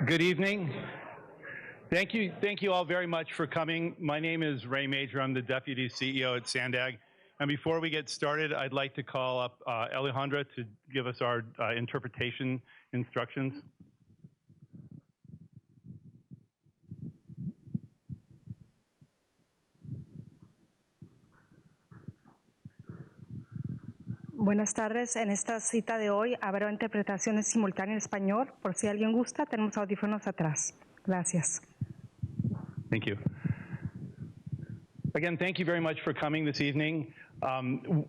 Good evening. Thank you all very much for coming. My name is Ray Major. I'm the Deputy CEO at Sandag. And before we get started, I'd like to call up Alejandra to give us our interpretation instructions. Buenas tardes. En esta cita de hoy habrá interpretaciones simultáneas en español. Por si alguien gusta, tenemos audífonos atrás. Gracias. Thank you. Again, thank you very much for coming this evening.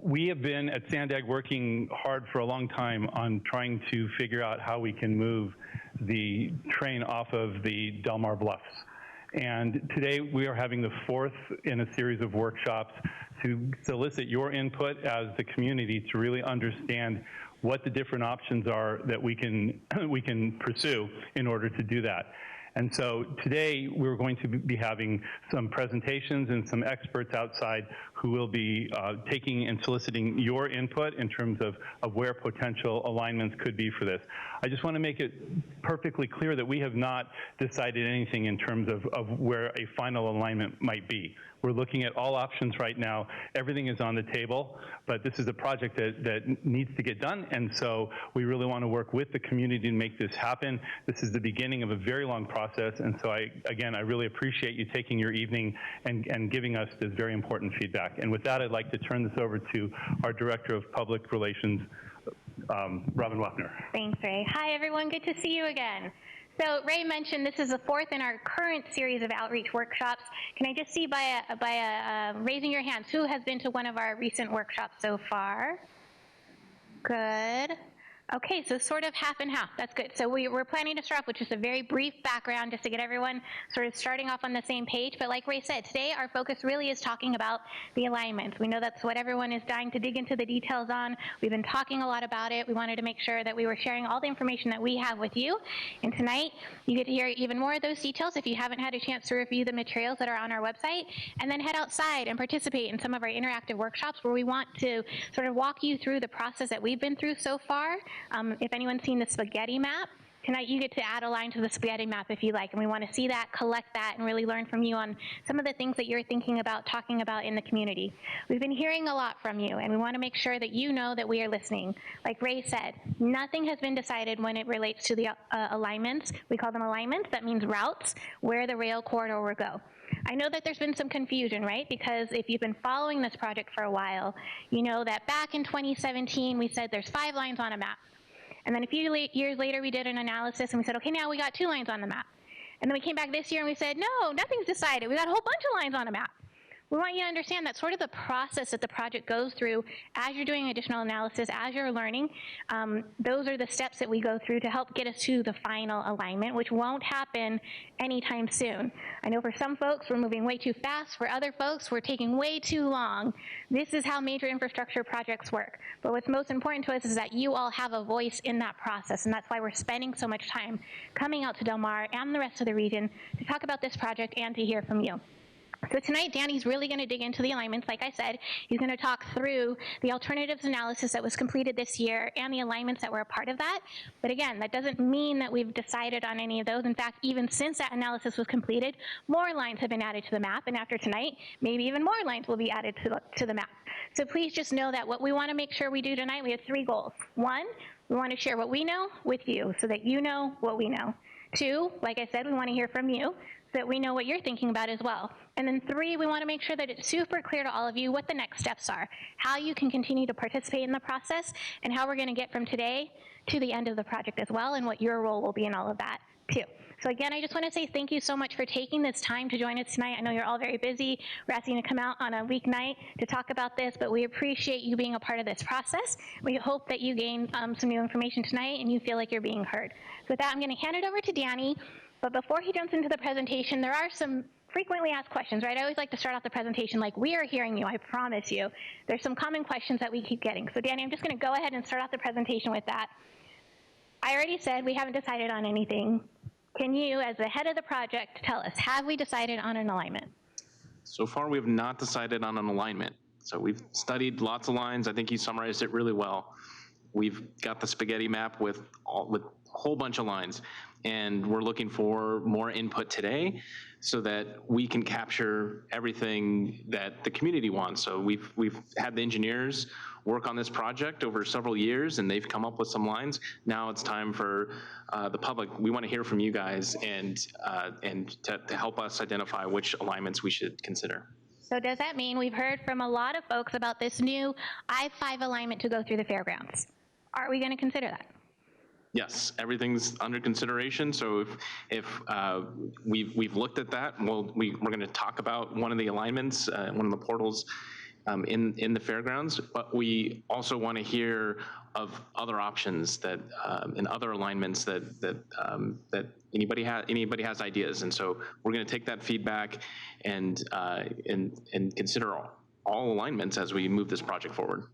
We have been at Sandag working hard for a long time on trying to figure out how we can move the train off of the Del Mar Bluffs. And today we are having the fourth in a series of workshops to solicit your input as the community to really understand what the different options are that we can pursue in order to do that. And so today we're going to be having some presentations and some experts outside who will be taking and soliciting your input in terms of where potential alignments could be for this. I just want to make it perfectly clear that we have not decided anything in terms of where a final alignment might be. We're looking at all options right now. Everything is on the table, but this is a project that needs to get done, and so we really want to work with the community to make this happen. This is the beginning of a very long process, and so I really appreciate you taking your evening and giving us this very important feedback. And with that, I'd like to turn this over to our Director of Public Relations, Robin Wapner. Thanks, Ray. Hi, everyone. Good to see you again. So Ray mentioned this is the fourth in our current series of outreach workshops. Can I just see by raising your hands, who has been to one of our recent workshops so far? Good. Okay, so sort of half and half. That's good. So we're planning to start off with just a very brief background just to get everyone sort of starting off on the same page. But like Ray said, today our focus really is talking about the alignments. We know that's what everyone is dying to dig into the details on. We've been talking a lot about it. We wanted to make sure that we were sharing all the information that we have with you. And tonight, you get to hear even more of those details if you haven't had a chance to review the materials that are on our website. And then head outside and participate in some of our interactive workshops where we want to sort of walk you through the process that we've been through so far. If anyone's seen the spaghetti map, tonight you get to add a line to the spaghetti map if you like, and we want to see that, collect that, and really learn from you on some of the things that you're thinking about, talking about in the community. We've been hearing a lot from you, and we want to make sure that you know that we are listening. Like Ray said, nothing has been decided when it relates to the alignments. We call them alignments. That means routes, where the rail corridor will go. I know that there's been some confusion, right? Because if you've been following this project for a while, you know that back in 2017, we said there's 5 lines on a map. And then a few years later, we did an analysis, and we said, okay, now we got 2 lines on the map. And then we came back this year, and we said, no, nothing's decided. We got a whole bunch of lines on a map. We want you to understand that sort of the process that the project goes through as you're doing additional analysis, as you're learning, those are the steps that we go through to help get us to the final alignment, which won't happen anytime soon. I know for some folks, we're moving way too fast. For other folks, we're taking way too long. This is how major infrastructure projects work. But what's most important to us is that you all have a voice in that process, and that's why we're spending so much time coming out to Del Mar and the rest of the region to talk about this project and to hear from you. So tonight, Danny's really going to dig into the alignments. Like I said, he's going to talk through the alternatives analysis that was completed this year and the alignments that were a part of that. But again, that doesn't mean that we've decided on any of those. In fact, even since that analysis was completed, more lines have been added to the map. And after tonight, maybe even more lines will be added to the map. So please just know that what we want to make sure we do tonight, we have 3 goals. 1, we want to share what we know with you so that you know what we know. 2, like I said, we want to hear from you so that we know what you're thinking about as well. And then 3, we want to make sure that it's super clear to all of you what the next steps are, how you can continue to participate in the process, and how we're going to get from today to the end of the project as well, and what your role will be in all of that too. So again, I just want to say thank you so much for taking this time to join us tonight. I know you're all very busy. We're asking you to come out on a weeknight to talk about this, but we appreciate you being a part of this process. We hope that you gain some new information tonight and you feel like you're being heard. So with that, I'm going to hand it over to Danny. But before he jumps into the presentation, there are some frequently asked questions, right? I always like to start off the presentation like, we are hearing you, I promise you. There's some common questions that we keep getting. So Danny, I'm just going to go ahead and start off the presentation with that. I already said we haven't decided on anything. Can you, as the head of the project, tell us, have we decided on an alignment? So far, we have not decided on an alignment. So we've studied lots of lines. I think you summarized it really well. we've got the spaghetti map with a whole bunch of lines, and we're looking for more input today so that we can capture everything that the community wants. So we've had the engineers work on this project over several years, and they've come up with some lines. Now it's time for the public. We want to hear from you guys and to help us identify which alignments we should consider. So does that mean we've heard from a lot of folks about this new I-5 alignment to go through the fairgrounds? Are we going to consider that? Yes, everything's under consideration. So if we've looked at that, we're going to talk about one of the alignments, one of the portals in the fairgrounds. But we also want to hear of other options that and other alignments that anybody has ideas. And so we're going to take that feedback and consider all alignments as we move this project forward.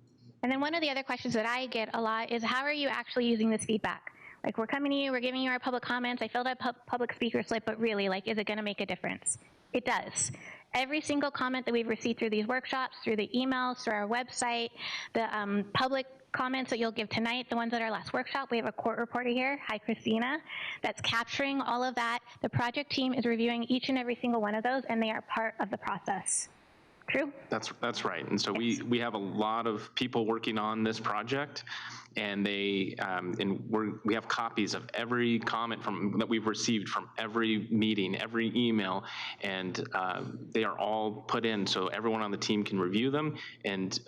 And then one of the other questions that I get a lot is, how are you actually using this feedback? Like, we're coming to you, we're giving you our public comments, I filled out a public speaker slip, but really, like, is it going to make a difference? It does. Every single comment that we've received through these workshops, through the emails, through our website, the public comments that you'll give tonight, the ones at our last workshop, we have a court reporter here, hi Christina, that's capturing all of that. The project team is reviewing each and every single one of those, and they are part of the process. True? That's right. And so we have a lot of people working on this project, and we have copies of every comment that we've received from every meeting, every email, and they are all put in so everyone on the team can review them, and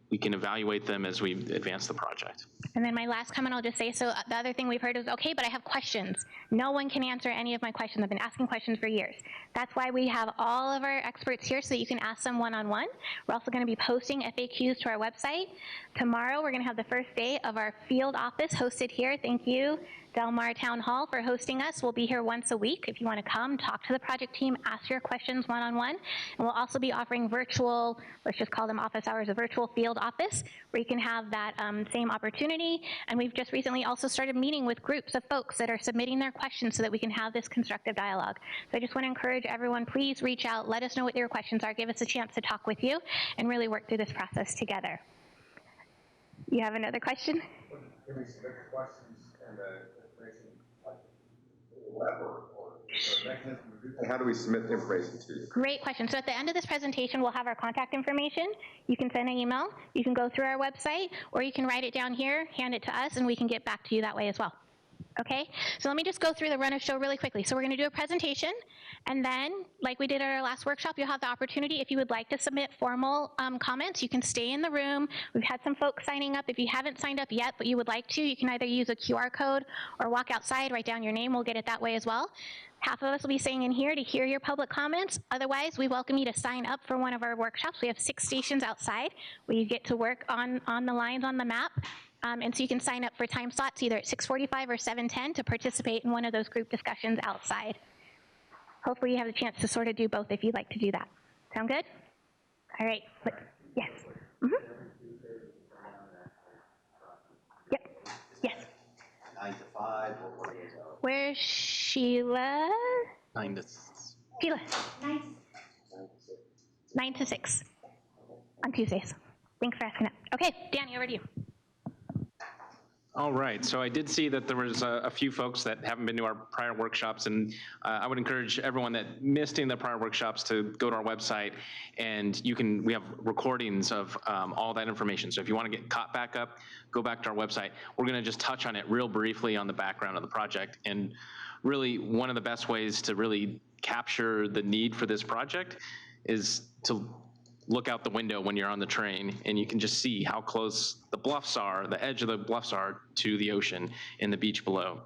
we can evaluate them as we advance the project. And then my last comment I'll just say, so the other thing we've heard is, okay, but I have questions. No one can answer any of my questions. I've been asking questions for years. That's why we have all of our experts here so that you can ask them one-on-one. We're also going to be posting FAQs to our website. Tomorrow we're going to have the first day of our field office hosted here. Thank you, Del Mar Town Hall, for hosting us. We'll be here once a week. If you want to come, talk to the project team, ask your questions one-on-one. And we'll also be offering virtual, let's just call them office hours, a virtual field office, where you can have that same opportunity. And we've just recently also started meeting with groups of folks that are submitting their questions so that we can have this constructive dialogue. So I just want to encourage everyone, please reach out, let us know what your questions are, give us a chance to talk with you, and really work through this process together. You have another question? Can we submit the questions and the information like web or mechanism? How do we submit the information to you? Great question. So at the end of this presentation, we'll have our contact information. You can send an email, you can go through our website, or you can write it down here, hand it to us, and we can get back to you that way as well. Okay, so let me just go through the run of show really quickly. So we're going to do a presentation, and then, like we did at our last workshop, you'll have the opportunity, if you would like to submit formal comments, you can stay in the room. We've had some folks signing up. If you haven't signed up yet, but you would like to, you can either use a QR code or walk outside, write down your name. We'll get it that way as well. Half of us will be staying in here to hear your public comments. Otherwise, we welcome you to sign up for one of our workshops. We have 6 stations outside where you get to work on the lines on the map. And so you can sign up for time slots either at 6:45 or 7:10 to participate in one of those group discussions outside. Hopefully you have the chance to sort of do both if you'd like to do that. Sound good? All right. Yes. Mm-hmm. Yep. Yes. 9 to 5 or what is it? Where's Sheila? 9 to Sheila. 9 to 6 on Tuesdays. Thanks for asking that. Okay, Danny, over to you. All right, so I did see that there was a few folks that haven't been to our prior workshops, and I would encourage everyone that missed any of the prior workshops to go to our website, and we have recordings of all that information. So if you want to get caught back up, go back to our website. We're going to just touch on it real briefly on the background of the project, and really one of the best ways to really capture the need for this project is to look out the window when you're on the train, and you can just see how close the bluffs are, the edge of the bluffs are to the ocean and the beach below.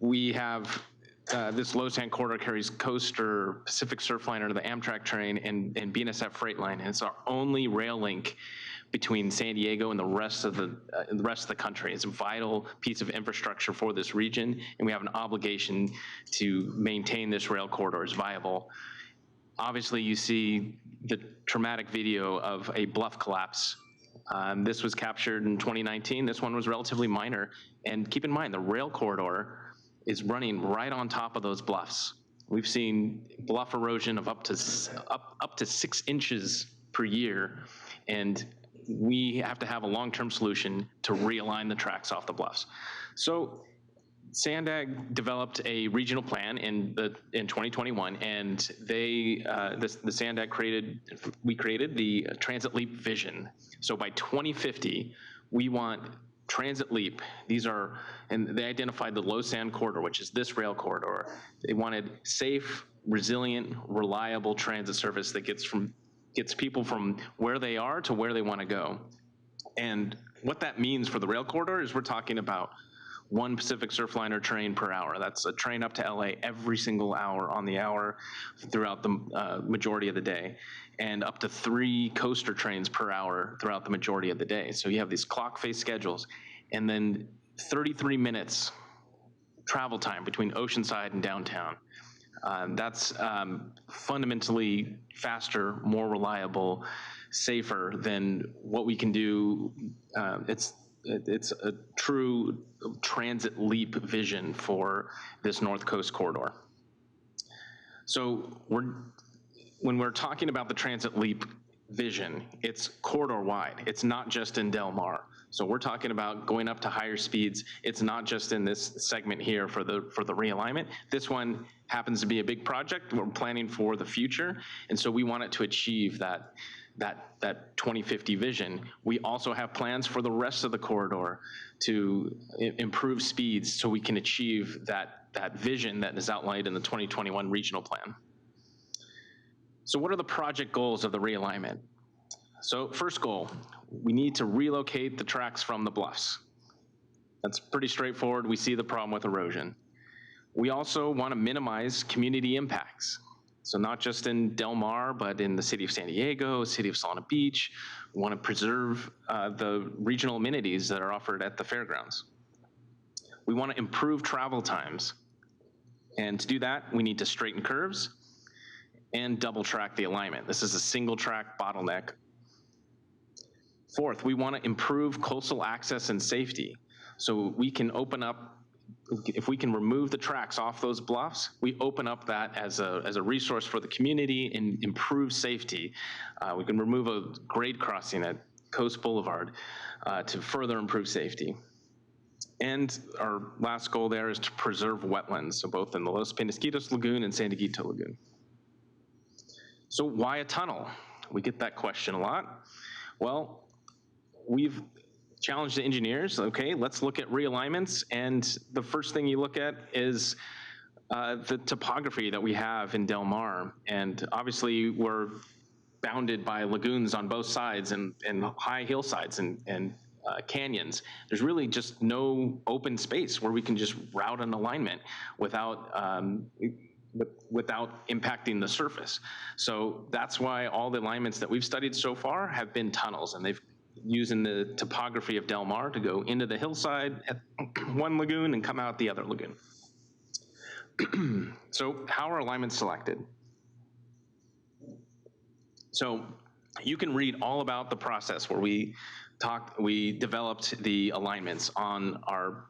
We have this LOSSAN corridor carries coaster, Pacific Surfliner, the Amtrak train, and BNSF freight line, and it's our only rail link between San Diego and the rest of the country. It's a vital piece of infrastructure for this region, and we have an obligation to maintain this rail corridor as viable. Obviously, you see the traumatic video of a bluff collapse. This was captured in 2019. This one was relatively minor. And keep in mind, the rail corridor is running right on top of those bluffs. We've seen bluff erosion of up to 6 inches per year. And we have to have a long-term solution to realign the tracks off the bluffs. So Sandag developed a regional plan in 2021, and the Sandag created the Transit Leap vision. So by 2050, we want Transit Leap. And they identified the LOSSAN corridor, which is this rail corridor. They wanted safe, resilient, reliable transit service that gets people from where they are to where they want to go. And what that means for the rail corridor is we're talking about one Pacific Surfliner train per hour. That's a train up to LA every single hour on the hour throughout the majority of the day, and up to 3 coaster trains per hour throughout the majority of the day. So you have these clock face schedules, and then 33 minutes travel time between Oceanside and downtown. That's fundamentally faster, more reliable, safer than what we can do. It's a true transit leap vision for this North Coast corridor. So when we're talking about the transit leap vision, it's corridor wide. It's not just in Del Mar. So we're talking about going up to higher speeds. It's not just in this segment here for the realignment. This one happens to be a big project. We're planning for the future, and so we want it to achieve that 2050 vision. We also have plans for the rest of the corridor to improve speeds so we can achieve that vision that is outlined in the 2021 regional plan. So what are the project goals of the realignment? So first goal, we need to relocate the tracks from the bluffs. That's pretty straightforward. We see the problem with erosion. We also want to minimize community impacts. So not just in Del Mar, but in the city of San Diego, city of Solana Beach. We want to preserve the regional amenities that are offered at the fairgrounds. We want to improve travel times. And to do that, we need to straighten curves and double track the alignment. This is a single track bottleneck. Fourth, we want to improve coastal access and safety. So we can open up, if we can remove the tracks off those bluffs, we open up that as a resource for the community and improve safety. We can remove a grade crossing at Coast Boulevard to further improve safety. And our last goal there is to preserve wetlands, so both in the Los Penasquitos Lagoon and San Dieguito Lagoon. So why a tunnel? We get that question a lot. Well, we've challenged the engineers. Okay, let's look at realignments, and the first thing you look at is the topography that we have in Del Mar, and obviously we're bounded by lagoons on both sides and high hillsides and canyons. There's really just no open space where we can just route an alignment without impacting the surface. So that's why all the alignments that we've studied so far have been tunnels, and they've using the topography of Del Mar to go into the hillside at one lagoon and come out the other lagoon. So how are alignments selected? So you can read all about the process where we developed the alignments on our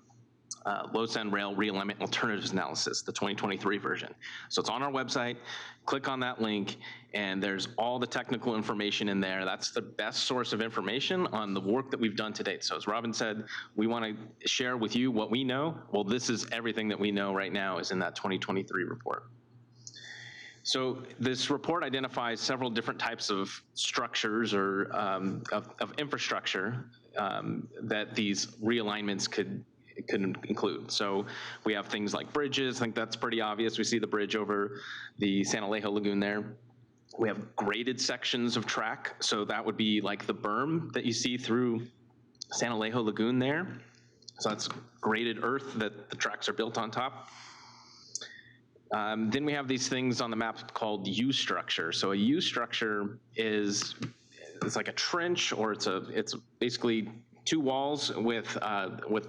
LOSSAN Rail Realignment Alternatives Analysis, the 2023 version. So it's on our website. Click on that link, and there's all the technical information in there. That's the best source of information on the work that we've done to date. So as Robin said, we want to share with you what we know. Well, this is everything that we know right now is in that 2023 report. So this report identifies several different types of structures or of infrastructure that these realignments could include. So we have things like bridges. I think that's pretty obvious. We see the bridge over the San Alejo Lagoon there. We have graded sections of track. So that would be like the berm that you see through San Alejo Lagoon there. So that's graded earth that the tracks are built on top. Then we have these things on the map called U structure. So a U structure it's like a trench, or it's basically two walls with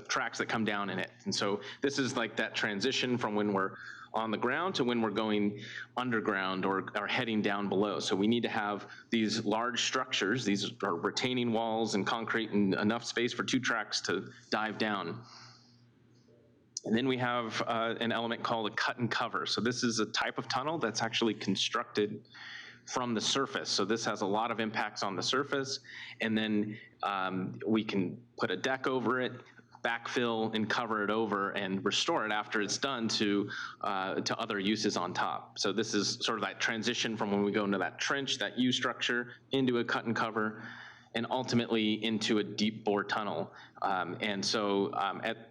tracks that come down in it. And so this is like that transition from when we're on the ground to when we're going underground or heading down below. So we need to have these large structures. These are retaining walls and concrete and enough space for two tracks to dive down. And then we have an element called a cut and cover. So this is a type of tunnel that's actually constructed from the surface. So this has a lot of impacts on the surface, and then we can put a deck over it, backfill and cover it over and restore it after it's done to other uses on top. So this is sort of that transition from when we go into that trench, that U structure, into a cut and cover, and ultimately into a deep bore tunnel. And so at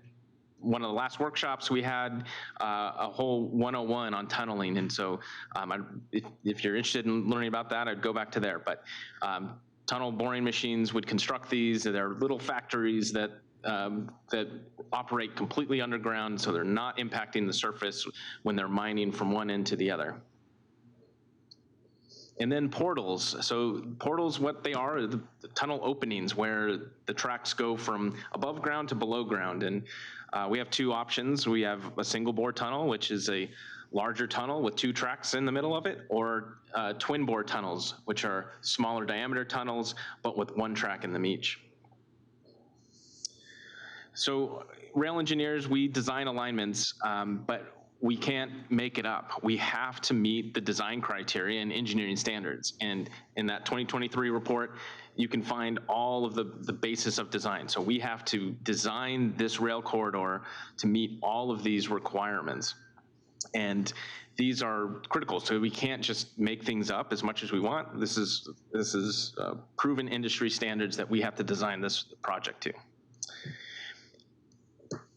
one of the last workshops, we had a whole 101 on tunneling. And so if you're interested in learning about that, I'd go back to there. But tunnel boring machines would construct these. They're little factories that operate completely underground, so they're not impacting the surface when they're mining from one end to the other. And then portals. So portals, what they are the tunnel openings where the tracks go from above ground to below ground. And we have two options. We have a single bore tunnel, which is a larger tunnel with two tracks in the middle of it, or twin bore tunnels, which are smaller diameter tunnels, but with one track in them each. So rail engineers, we design alignments, but we can't make it up. We have to meet the design criteria and engineering standards. And in that 2023 report, you can find all of the basis of design. So we have to design this rail corridor to meet all of these requirements. And these are critical, so we can't just make things up as much as we want. This is proven industry standards that we have to design this project to.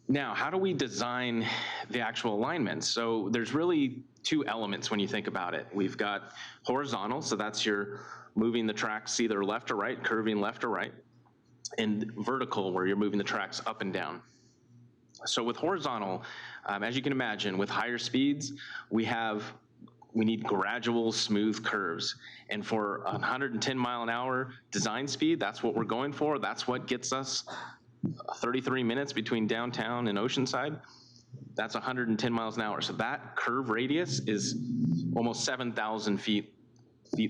Now, how do we design the actual alignments? So there's really two elements when you think about it. We've got horizontal, so that's your moving the tracks either left or right, curving left or right, and vertical, where you're moving the tracks up and down. So with horizontal, as you can imagine, with higher speeds, we need gradual, smooth curves. And for 110 mile an hour design speed, that's what we're going for. That's what gets us 33 minutes between downtown and Oceanside. That's 110 miles an hour. So that curve radius is almost 7,000 feet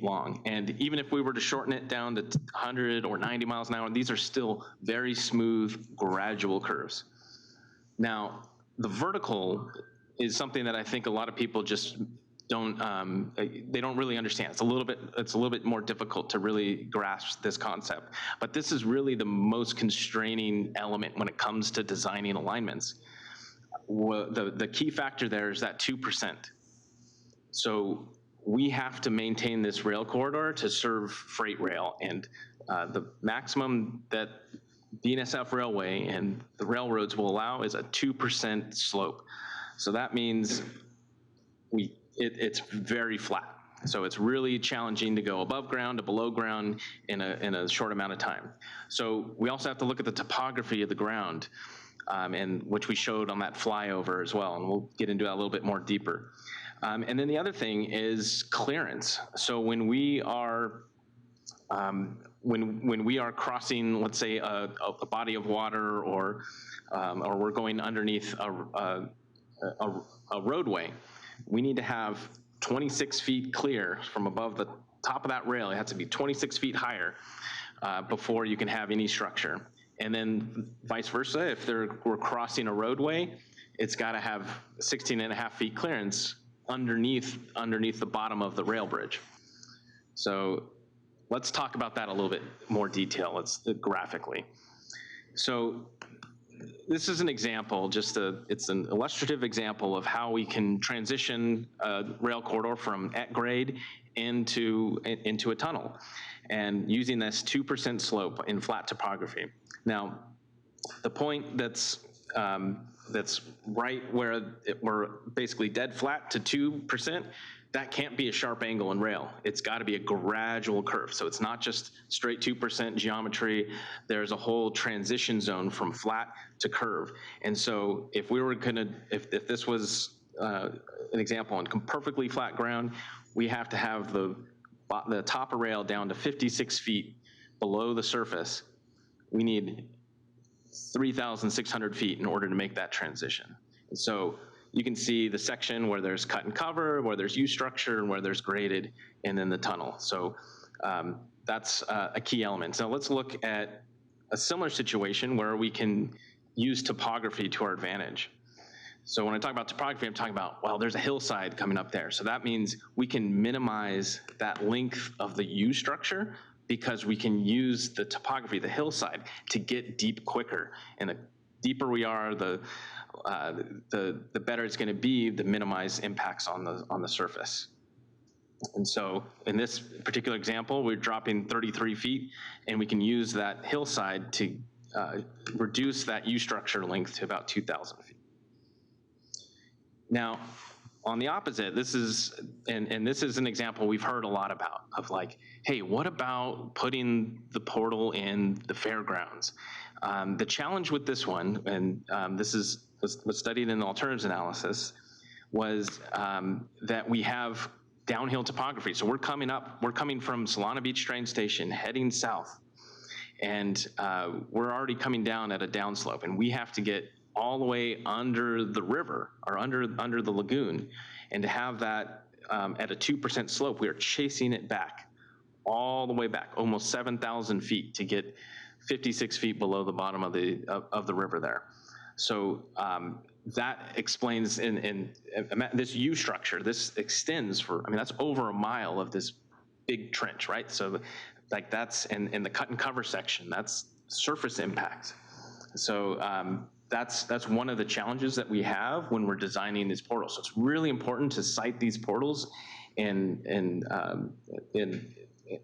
long. And even if we were to shorten it down to 100 or 90 miles an hour, these are still very smooth, gradual curves. Now, the vertical is something that I think a lot of people just don't really understand. It's a little bit more difficult to really grasp this concept. But this is really the most constraining element when it comes to designing alignments. The key factor there is that 2%. So we have to maintain this rail corridor to serve freight rail, and the maximum that BNSF Railway and the railroads will allow is a 2% slope. So that means it's very flat. So it's really challenging to go above ground to below ground in a short amount of time. So we also have to look at the topography of the ground, and which we showed on that flyover as well, and we'll get into that a little bit more deeper. And then the other thing is clearance. So when we are when we are crossing, let's say, a body of water, or we're going underneath a roadway, we need to have 26 feet clear from above the top of that rail. It has to be 26 feet higher before you can have any structure. And then vice versa, if we're crossing a roadway, it's got to have 16.5 feet clearance underneath the bottom of the rail bridge. So let's talk about that a little bit more detail. Graphically. So this is an example, it's an illustrative example of how we can transition a rail corridor from at grade into a tunnel, and using this 2% slope in flat topography. Now, the point that's right where we're basically dead flat to 2%, that can't be a sharp angle in rail. It's got to be a gradual curve. So it's not just straight 2% geometry. There's a whole transition zone from flat to curve. And so if we were if this was an example on perfectly flat ground, we have to have the top of rail down to 56 feet below the surface. We need 3,600 feet in order to make that transition. And so you can see the section where there's cut and cover, where there's U structure, and where there's graded, and then the tunnel. So that's a key element. So let's look at a similar situation where we can use topography to our advantage. So when I talk about topography, I'm talking about, well, there's a hillside coming up there. So that means we can minimize that length of the U structure because we can use the topography, the hillside, to get deep quicker. And the deeper we are, the better it's going to be to minimize impacts on the surface. And so in this particular example, we're dropping 33 feet, and we can use that hillside to reduce that U structure length to about 2,000 feet. Now, on the opposite, this is, and this is an example we've heard a lot about, of like, hey, what about putting the portal in the fairgrounds? The challenge with this one, and this was studied in the alternatives analysis, was that we have downhill topography. So we're coming from Solana Beach train station, heading south, and we're already coming down at a downslope, and we have to get all the way under the river, or under the lagoon, and to have that at a 2% slope, we are chasing it back, all the way back, almost 7,000 feet to get 56 feet below the bottom of the river there. So that explains in this U structure, this extends for, I mean, that's over a mile of this big trench, right? So like that's in the cut and cover section, that's surface impact. So that's one of the challenges that we have when we're designing these portals. So it's really important to site these portals in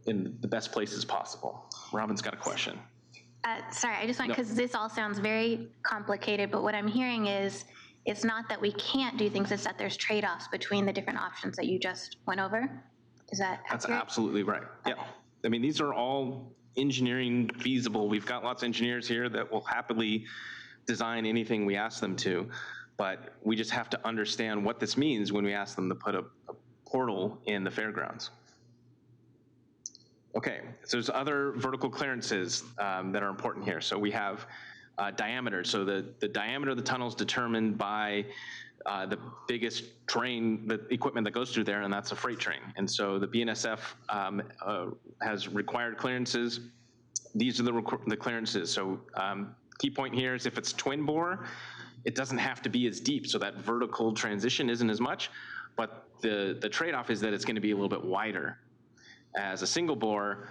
the best places possible. Robin's got a question. Sorry, I just want, because this all sounds very complicated, but what I'm hearing is it's not that we can't do things, it's that there's trade-offs between the different options that you just went over. Is that accurate? That's absolutely right. Okay. Yeah. I mean, these are all engineering feasible. We've got lots of engineers here that will happily design anything we ask them to, but we just have to understand what this means when we ask them to put a portal in the fairgrounds. Okay, so there's other vertical clearances that are important here. So we have diameter. So the diameter of the tunnel is determined by the biggest train, the equipment that goes through there, and that's a freight train. And so the BNSF has required clearances. These are the clearances. So key point here is if it's twin bore, it doesn't have to be as deep, so that vertical transition isn't as much, but the trade-off is that it's going to be a little bit wider. As a single bore,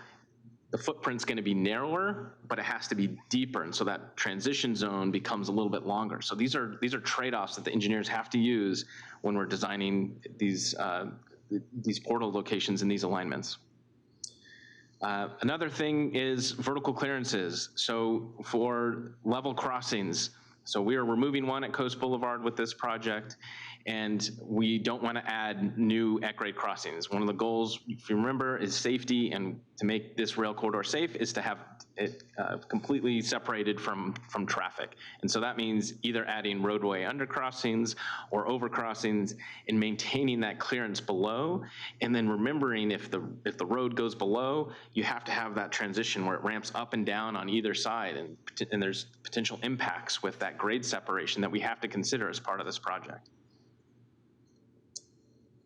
the footprint's going to be narrower, but it has to be deeper, and so that transition zone becomes a little bit longer. So these are trade-offs that the engineers have to use when we're designing these portal locations and these alignments. Another thing is vertical clearances. So for level crossings, so we are removing one at Coast Boulevard with this project, and we don't want to add new at-grade crossings. One of the goals, if you remember, is safety, and to make this rail corridor safe is to have it completely separated from traffic. And so that means either adding roadway undercrossings or overcrossings and maintaining that clearance below, and then remembering if the road goes below, you have to have that transition where it ramps up and down on either side, and there's potential impacts with that grade separation that we have to consider as part of this project.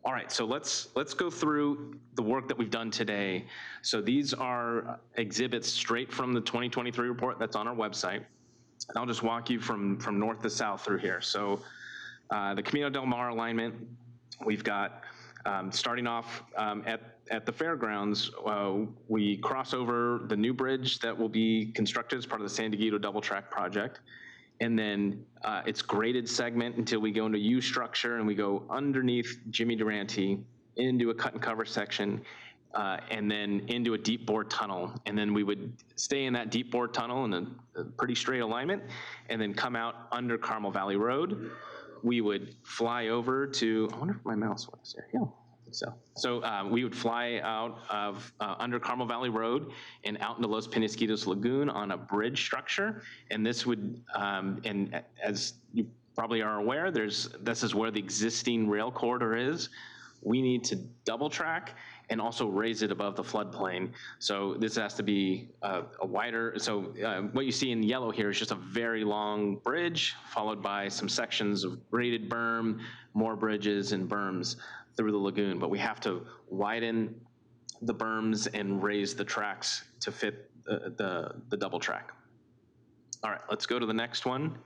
All right, so let's go through the work that we've done today. So these are exhibits straight from the 2023 report that's on our website. And I'll just walk you from north to south through here. So the Camino del Mar alignment, we've got starting off at the fairgrounds, we cross over the new bridge that will be constructed as part of the San Diego double track project. And then it's graded segment until we go into U structure, and we go underneath Jimmy Durante into a cut and cover section, and then into a deep bore tunnel. And then we would stay in that deep bore tunnel in a pretty straight alignment, and then come out under Carmel Valley Road. We would fly over to, I wonder if my mouse works here. Yeah. So we would fly out of under Carmel Valley Road and out into Los Penasquitos Lagoon on a bridge structure. And this would, and as you probably are aware, this is where the existing rail corridor is. We need to double track and also raise it above the floodplain. So this has to be a wider, so what you see in yellow here is just a very long bridge, followed by some sections of graded berm, more bridges and berms through the lagoon. But we have to widen the berms and raise the tracks to fit the double track. All right, let's go to the next one.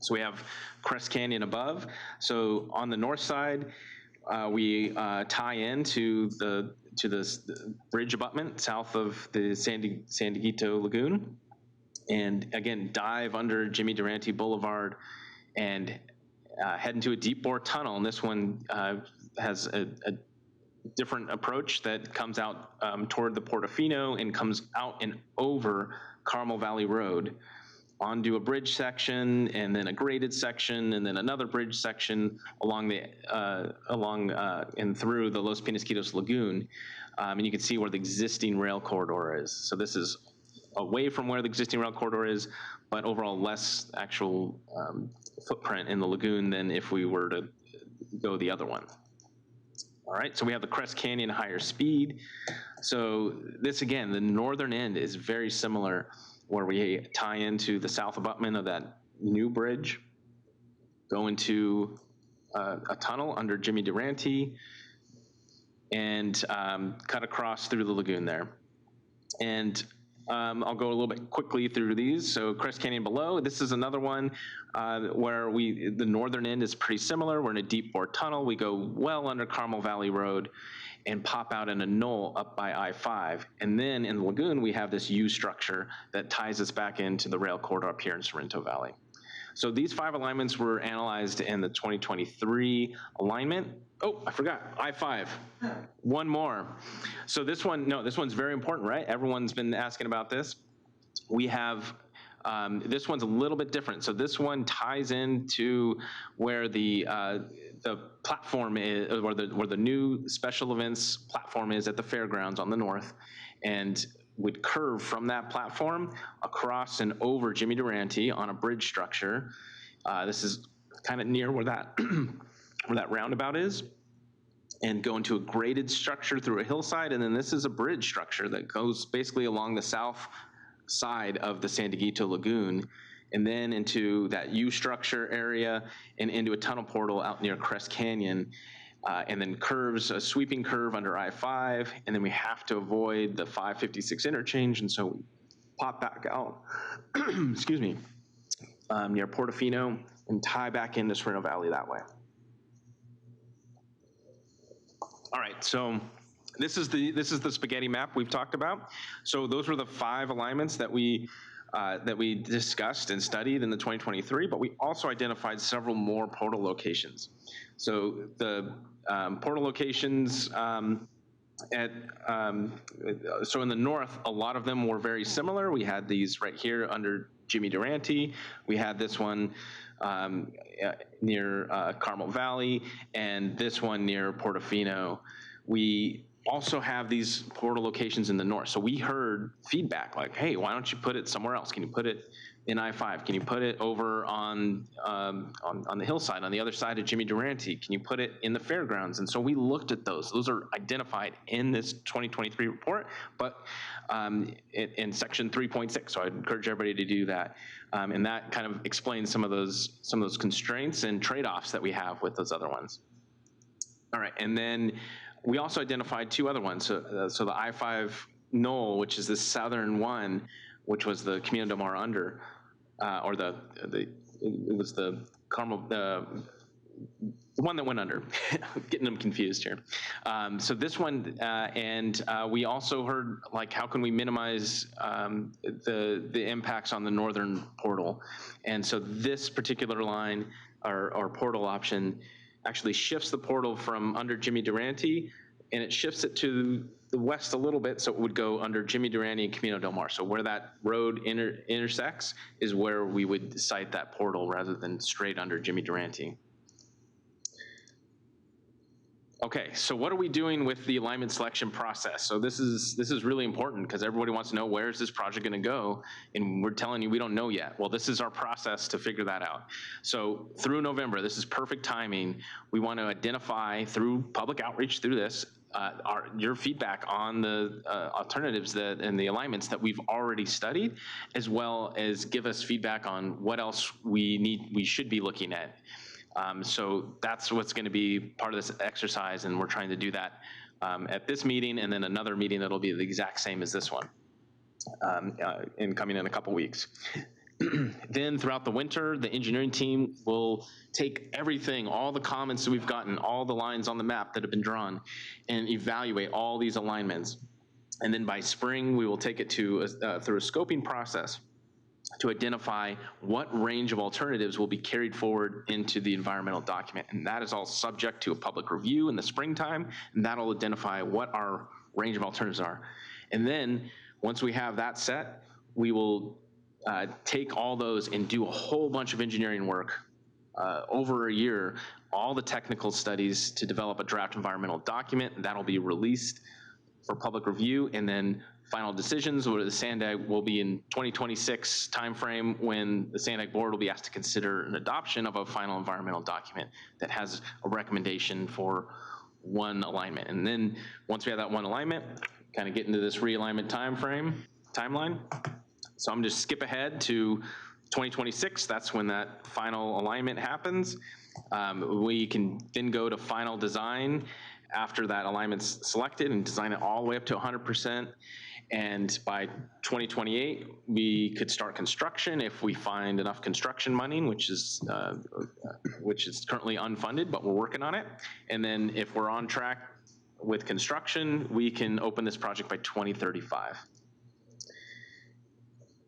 So we have Crest Canyon above. So on the north side, we tie into the bridge abutment south of the San Dieguito Lagoon, and again dive under Jimmy Durante Boulevard and head into a deep bore tunnel. And this one has a different approach that comes out toward the Portofino and comes out and over Carmel Valley Road onto a bridge section, and then a graded section, and then another bridge section along and through the Los Penasquitos Lagoon. And you can see where the existing rail corridor is. So this is away from where the existing rail corridor is, but overall less actual footprint in the lagoon than if we were to go the other one. All right, so we have the Crest Canyon higher speed. So this, again, the northern end is very similar, where we tie into the south abutment of that new bridge, go into a tunnel under Jimmy Durante, and cut across through the lagoon there. And I'll go a little bit quickly through these. So Crest Canyon below, this is another one where the northern end is pretty similar. We're in a deep bore tunnel. We go well under Carmel Valley Road and pop out in a knoll up by I-5. And then in the lagoon, we have this U structure that ties us back into the rail corridor up here in Sorrento Valley. So these 5 alignments were analyzed in the 2023 alignment. Oh, I forgot, I-5, one more. So this one's very important, right? Everyone's been asking about this. We have, this one's a little bit different. So this one ties into where the platform is, where the new special events platform is at the fairgrounds on the north, and would curve from that platform across and over Jimmy Durante on a bridge structure. This is kind of near where that where that roundabout is, and go into a graded structure through a hillside. And then this is a bridge structure that goes basically along the south side of the San Dieguito Lagoon, and then into that U structure area and into a tunnel portal out near Crest Canyon, and then curves, a sweeping curve under I-5, and then we have to avoid the 556 interchange, and so we pop back out, excuse me, near Portofino and tie back into Sorrento Valley that way. All right, so this is the spaghetti map we've talked about. So those were the 5 alignments that we discussed and studied in the 2023, but we also identified several more portal locations. So the portal locations so in the north, a lot of them were very similar. We had these right here under Jimmy Durante. We had this one near Carmel Valley, and this one near Portofino. We also have these portal locations in the north. So we heard feedback like, hey, why don't you put it somewhere else? Can you put it in I-5? Can you put it over on the hillside, on the other side of Jimmy Durante? Can you put it in the fairgrounds? And so we looked at those. Those are identified in this 2023 report, but in section 3.6. So I'd encourage everybody to do that. And that kind of explains some of those constraints and trade-offs that we have with those other ones. All right, and then we also identified 2 other ones. So the I-5 knoll, which is the southern one, which was the Camino del Mar under, or it was the Carmel, the one that went under. Getting them confused here. So this one, and we also heard like, how can we minimize the impacts on the northern portal? And so this particular line, or portal option, actually shifts the portal from under Jimmy Durante, and it shifts it to the west a little bit, so it would go under Jimmy Durante and Camino del Mar. So where that road intersects is where we would site that portal rather than straight under Jimmy Durante. Okay, so what are we doing with the alignment selection process? So this is really important because everybody wants to know, where is this project going to go? And we're telling you we don't know yet. Well, this is our process to figure that out. So through November, this is perfect timing. We want to identify through public outreach through this your feedback on the alternatives and the alignments that we've already studied, as well as give us feedback on what else we should be looking at. So that's what's going to be part of this exercise, and we're trying to do that at this meeting, and then another meeting that'll be the exact same as this one, coming in a couple weeks. Then throughout the winter, the engineering team will take everything, all the comments that we've gotten, all the lines on the map that have been drawn, and evaluate all these alignments. And then by spring, we will take it to through a scoping process to identify what range of alternatives will be carried forward into the environmental document. And that is all subject to a public review in the springtime, and that'll identify what our range of alternatives are. And then once we have that set, we will take all those and do a whole bunch of engineering work over a year, all the technical studies to develop a draft environmental document. That'll be released for public review, and then final decisions where the SANDAG will be in 2026 timeframe, when the SANDAG board will be asked to consider an adoption of a final environmental document that has a recommendation for one alignment. And then once we have that one alignment, kind of get into this realignment timeline. So I'm just skip ahead to 2026. That's when that final alignment happens. We can then go to final design after that alignment's selected and design it all the way up to 100%. And by 2028, we could start construction if we find enough construction money, which is currently unfunded, but we're working on it. And then if we're on track with construction, we can open this project by 2035.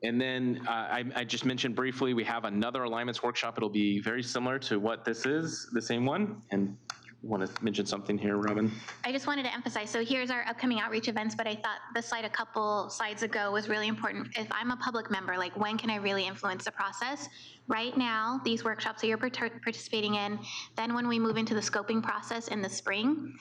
And then I just mentioned briefly, we have another alignments workshop. It'll be very similar to what this is, the same one. And you want to mention something here, Robin? I just wanted to emphasize, so here's our upcoming outreach events, but I thought the slide a couple slides ago was really important. If I'm a public member, like, when can I really influence the process? Right now, these workshops that you're participating in, then when we move into the scoping process in the spring,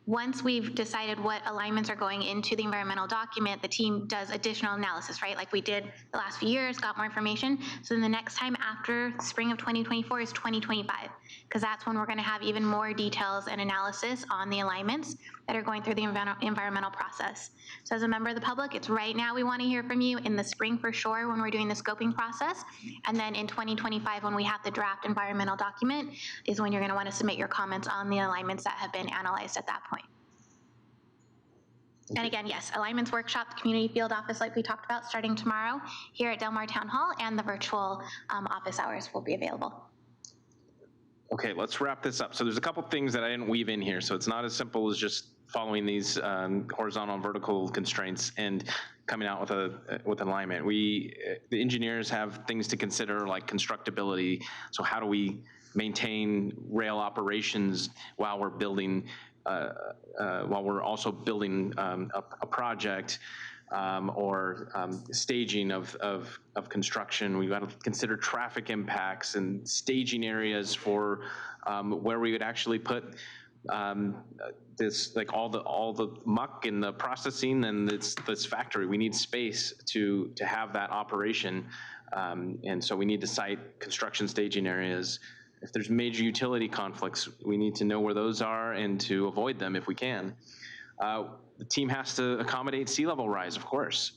once we've decided what alignments are going into the environmental document, the team does additional analysis, right? Like we did the last few years, got more information. So then the next time after spring of 2024 is 2025, because that's when we're going to have even more details and analysis on the alignments that are going through the environmental process. So as a member of the public, it's right now we want to hear from you, in the spring for sure when we're doing the scoping process, and then in 2025 when we have the draft environmental document is when you're going to want to submit your comments on the alignments that have been analyzed at that point. And again, yes, alignments workshop, community field office like we talked about, starting tomorrow here at Del Mar Town Hall, and the virtual office hours will be available. Okay, let's wrap this up. So there's a couple things that I didn't weave in here. So it's not as simple as just following these horizontal and vertical constraints and coming out with alignment. The engineers have things to consider, like constructability. So how do we maintain rail operations while we're building, while we're also building a project, or staging of construction. We've got to consider traffic impacts and staging areas for where we would actually put this, like all the muck and the processing and this factory. We need space to have that operation, and so we need to site construction staging areas. If there's major utility conflicts, we need to know where those are and to avoid them if we can. The team has to accommodate sea level rise, of course.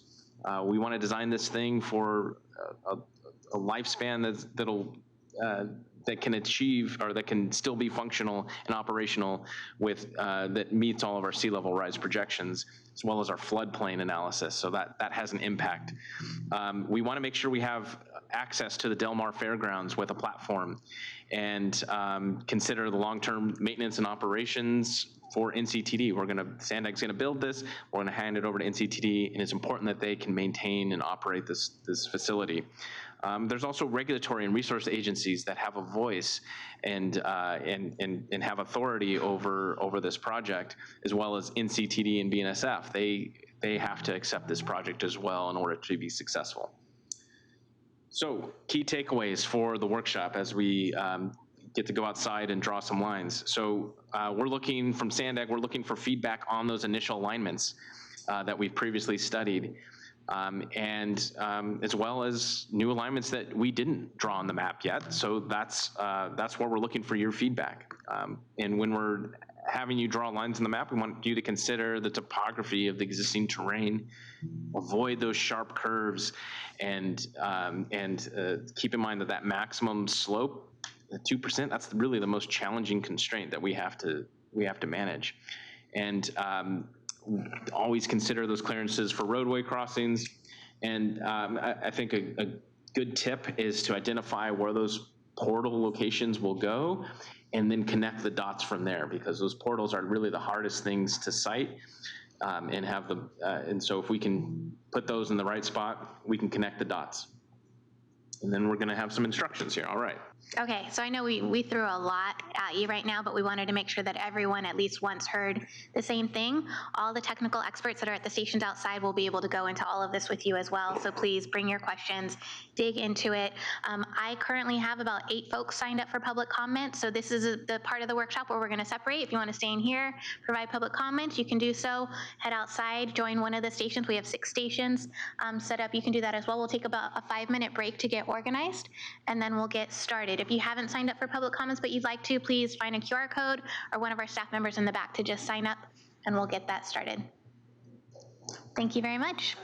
We want to design this thing for a lifespan that can achieve, or that can still be functional and operational with that meets all of our sea level rise projections, as well as our floodplain analysis. So that has an impact. We want to make sure we have access to the Del Mar Fairgrounds with a platform, and consider the long-term maintenance and operations for NCTD. SANDAG's gonna build this, we're gonna hand it over to NCTD, and it's important that they can maintain and operate this facility. There's also regulatory and resource agencies that have a voice and have authority over this project, as well as NCTD and BNSF. They have to accept this project as well in order to be successful. So key takeaways for the workshop as we get to go outside and draw some lines. So we're looking from SANDAG, we're looking for feedback on those initial alignments that we've previously studied, and as well as new alignments that we didn't draw on the map yet. So that's where we're looking for your feedback. And when we're having you draw lines on the map, we want you to consider the topography of the existing terrain, avoid those sharp curves, and keep in mind that maximum slope, 2%, that's really the most challenging constraint that we have to manage. And always consider those clearances for roadway crossings. And I think good tip is to identify where those portal locations will go and then connect the dots from there, because those portals are really the hardest things to site and have them. And so if we can put those in the right spot, we can connect the dots. And then we're going to have some instructions here. All right. Okay, so I know we threw a lot at you right now, but we wanted to make sure that everyone at least once heard the same thing. All the technical experts that are at the stations outside will be able to go into all of this with you as well, so please bring your questions, dig into it. I currently have about 8 folks signed up for public comment, so this is the part of the workshop where we're going to separate. If you want to stay in here, provide public comments, you can do so. Head outside, join one of the stations. We have 6 stations set up. You can do that as well. We'll take about a 5-minute break to get organized, and then we'll get started. If you haven't signed up for public comments but you'd like to, please find a QR code or one of our staff members in the back to just sign up, and we'll get that started. Thank you very much.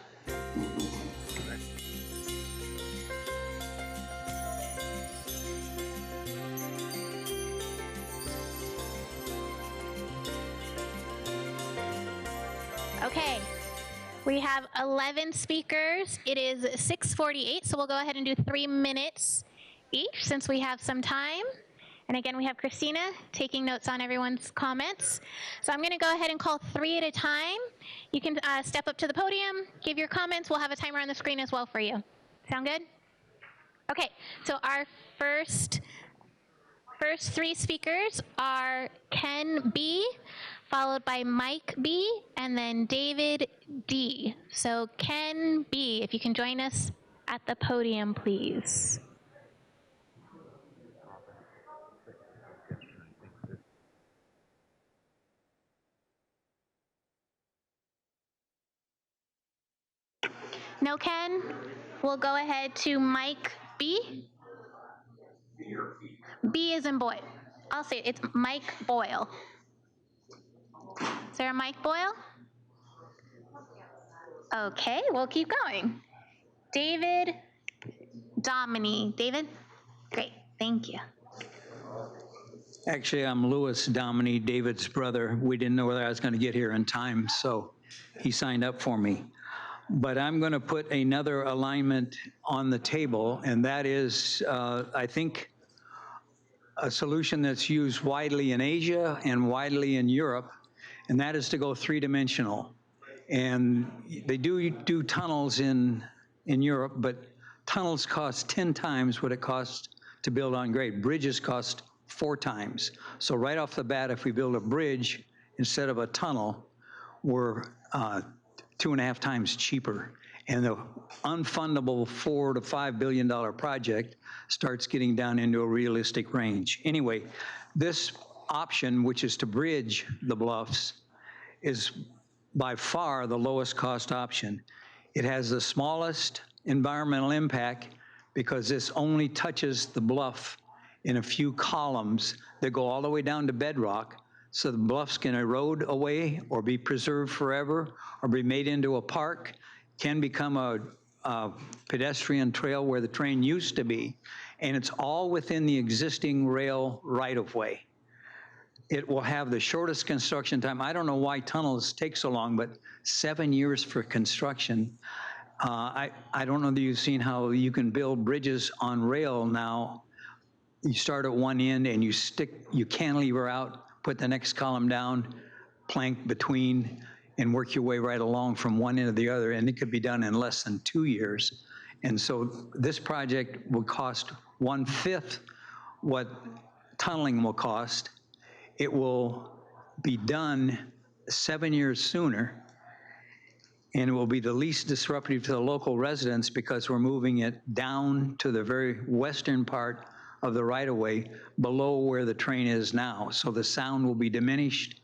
Okay, we have 11 speakers. It is 6:48, so we'll go ahead and do 3 minutes each since we have some time. And again, we have Christina taking notes on everyone's comments. So I'm going to go ahead and call 3 at a time. You can step up to the podium, give your comments. We'll have a timer on the screen as well for you. Sound good? Okay, so our first 3 speakers are Ken B., followed by Mike B., and then David D. So Ken B., if you can join us at the podium, please. No, Ken? We'll go ahead to Mike B. B is in boy. I'll say it. It's Mike Boyle. Is there a Mike Boyle? Okay, we'll keep going. David Domini. David? Great, thank you. Actually, I'm Louis Domini, David's brother. We didn't know whether I was going to get here in time, so he signed up for me. But I'm going to put another alignment on the table, and that is, I think, a solution that's used widely in Asia and widely in Europe, and that is to go 3-dimensional. And they do tunnels in Europe, but tunnels cost 10 times what it costs to build on grade. Bridges cost 4 times. So right off the bat, if we build a bridge instead of a tunnel, we're 2.5 times cheaper. And the unfundable $4 to $5 billion project starts getting down into a realistic range. Anyway, this option, which is to bridge the bluffs, is by far the lowest cost option. It has the smallest environmental impact because this only touches the bluff in a few columns that go all the way down to bedrock, so the bluffs can erode away or be preserved forever or be made into a park, can become a pedestrian trail where the train used to be, and it's all within the existing rail right-of-way. It will have the shortest construction time. I don't know why tunnels take so long, but 7 years for construction. I don't know that you've seen how you can build bridges on rail now. You start at one end and you cantilever out, put the next column down, plank between, and work your way right along from one end to the other, and it could be done in less than 2 years. And so this project will cost 1/5 what tunneling will cost. It will be done 7 years sooner, and it will be the least disruptive to the local residents because we're moving it down to the very western part of the right-of-way below where the train is now. So the sound will be diminished,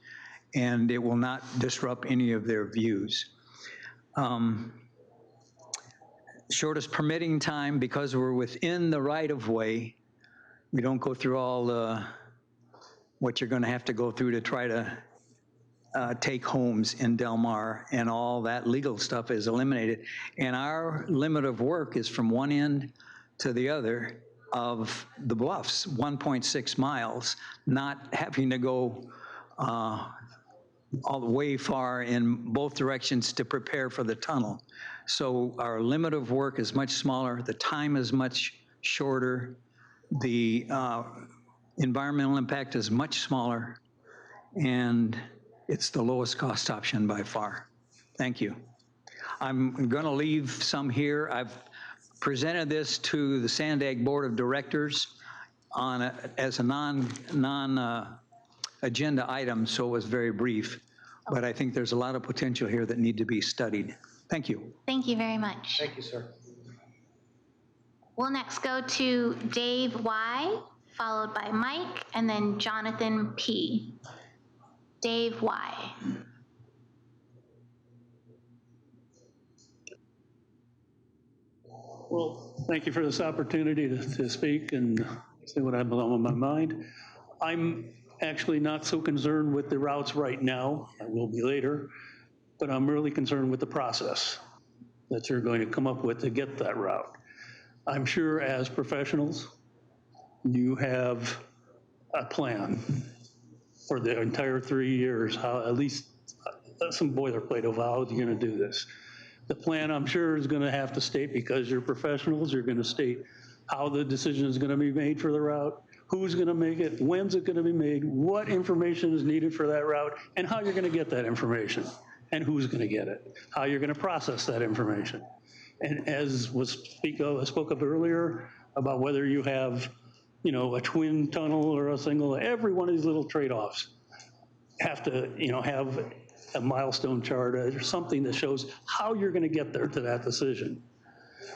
and it will not disrupt any of their views. Shortest permitting time, because we're within the right-of-way, we don't go through all the what you're going to have to go through to try to take homes in Del Mar, and all that legal stuff is eliminated. And our limit of work is from one end to the other of the bluffs, 1.6 miles, not having to go all the way far in both directions to prepare for the tunnel. So our limit of work is much smaller, the time is much shorter, the environmental impact is much smaller, and it's the lowest cost option by far. Thank you. I'm going to leave some here. I've presented this to the Sandag Board of Directors as a non-agenda item, so it was very brief. But I think there's a lot of potential here that need to be studied. Thank you. Thank you very much. Thank you, sir. We'll next go to Dave Y, followed by Mike, and then Jonathan P. Dave Y. Well, thank you for this opportunity to speak and say what I have on my mind. I'm actually not so concerned with the routes right now. I will be later, but I'm really concerned with the process that you're going to come up with to get that route. I'm sure as professionals, you have a plan for the entire 3 years, how at least some boilerplate of how you're going to do this. The plan, I'm sure, is going to have to state, because you're professionals, you're going to state how the decision is going to be made for the route, who's going to make it, when's it going to be made, what information is needed for that route, and how you're going to get that information, and who's going to get it, how you're going to process that information. And as was spoke of earlier about whether you have, a twin tunnel or a single, every one of these little trade-offs have to, have a milestone chart or something that shows how you're going to get there to that decision.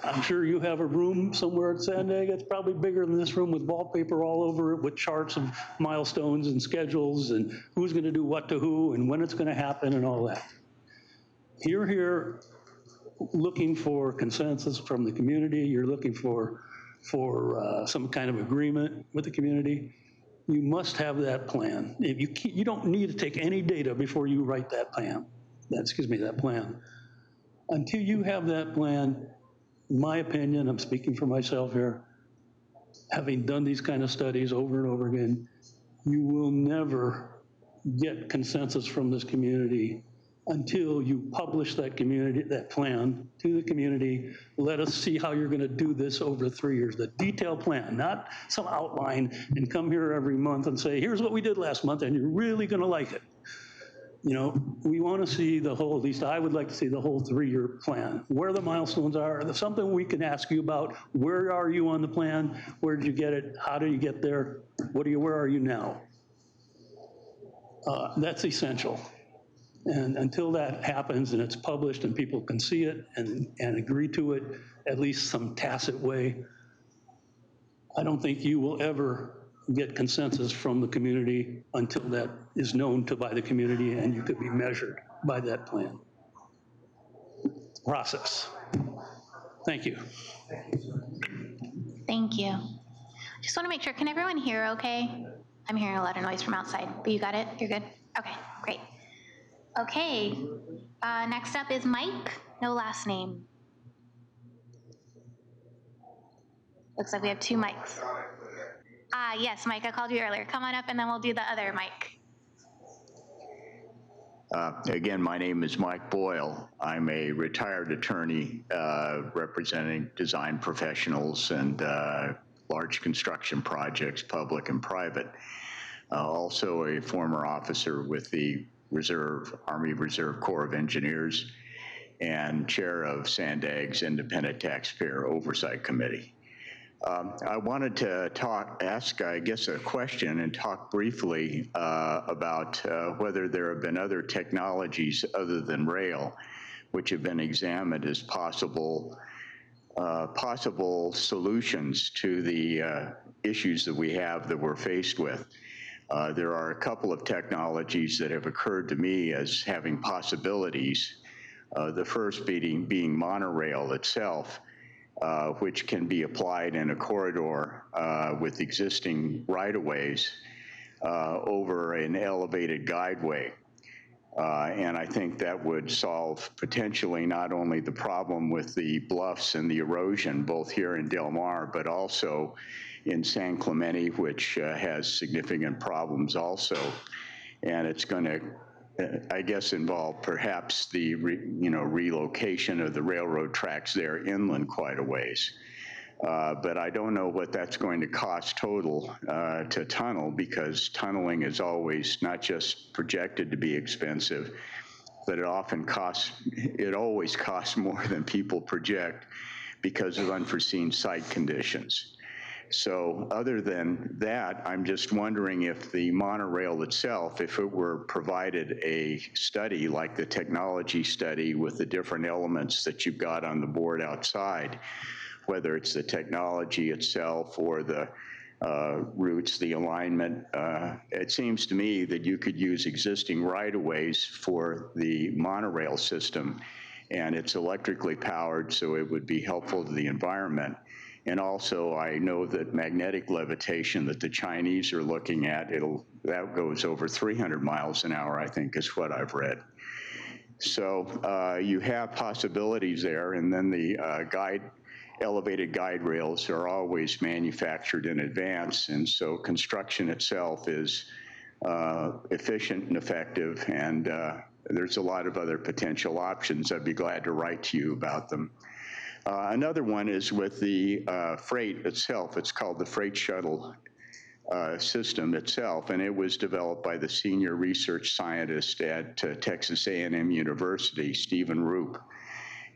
I'm sure you have a room somewhere at Sandag that's probably bigger than this room with wallpaper all over it with charts of milestones and schedules and who's going to do what to who and when it's going to happen and all that. You're here looking for consensus from the community. You're looking for some kind of agreement with the community. You must have that plan. If you don't need to take any data before you write that plan. That plan. Until you have that plan, in my opinion, I'm speaking for myself here, having done these kind of studies over and over again, you will never get consensus from this community until you publish that plan to the community. Let us see how you're going to do this over 3 years. The detailed plan, not some outline and come here every month and say, here's what we did last month and you're really going to like it. We want to see the whole, at least I would like to see the whole 3-year plan, where the milestones are. There's something we can ask you about. Where are you on the plan? Where did you get it? How did you get there? Where are you now? That's essential. And until that happens and it's published and people can see it and agree to it, at least some tacit way, I don't think you will ever get consensus from the community until that is known by the community and you could be measured by that plan. Process. Thank you. Thank you. Just want to make sure, can everyone hear okay? I'm hearing a lot of noise from outside, but you got it? You're good? Okay, great. Okay, next up is Mike, no last name. Looks like we have 2 mics. Yes, Mike, I called you earlier. Come on up and then we'll do the other mic. Again, my name is Mike Boyle. I'm a retired attorney representing design professionals and large construction projects, public and private. Also a former officer with the Army Reserve Corps of Engineers and chair of Sandag's Independent Taxpayer Oversight Committee. I wanted to ask, I guess, a question and talk briefly about whether there have been other technologies other than rail which have been examined as possible solutions to the issues that we have that we're faced with. There are a couple of technologies that have occurred to me as having possibilities. The first being monorail itself, which can be applied in a corridor with existing right-of-ways over an elevated guideway. And I think that would solve potentially not only the problem with the bluffs and the erosion, both here in Del Mar, but also in San Clemente, which has significant problems also. And it's going to I guess, involve perhaps the relocation of the railroad tracks there inland quite a ways. But I don't know what that's going to cost total to tunnel, because tunneling is always not just projected to be expensive, but it always costs more than people project because of unforeseen site conditions. So other than that, I'm just wondering if the monorail itself, if it were provided a study like the technology study with the different elements that you've got on the board outside, whether it's the technology itself or the routes, the alignment, it seems to me that you could use existing right-of-ways for the monorail system, and it's electrically powered, so it would be helpful to the environment. And also, I know that magnetic levitation that the Chinese are looking at, that goes over 300 miles an hour, I think, is what I've read. So you have possibilities there, and then the elevated guide rails are always manufactured in advance, and so construction itself is efficient and effective, and there's a lot of other potential options. I'd be glad to write to you about them. Another one is with the freight itself. It's called the freight shuttle system itself, and it was developed by the senior research scientist at Texas A&M University, Stephen Roop,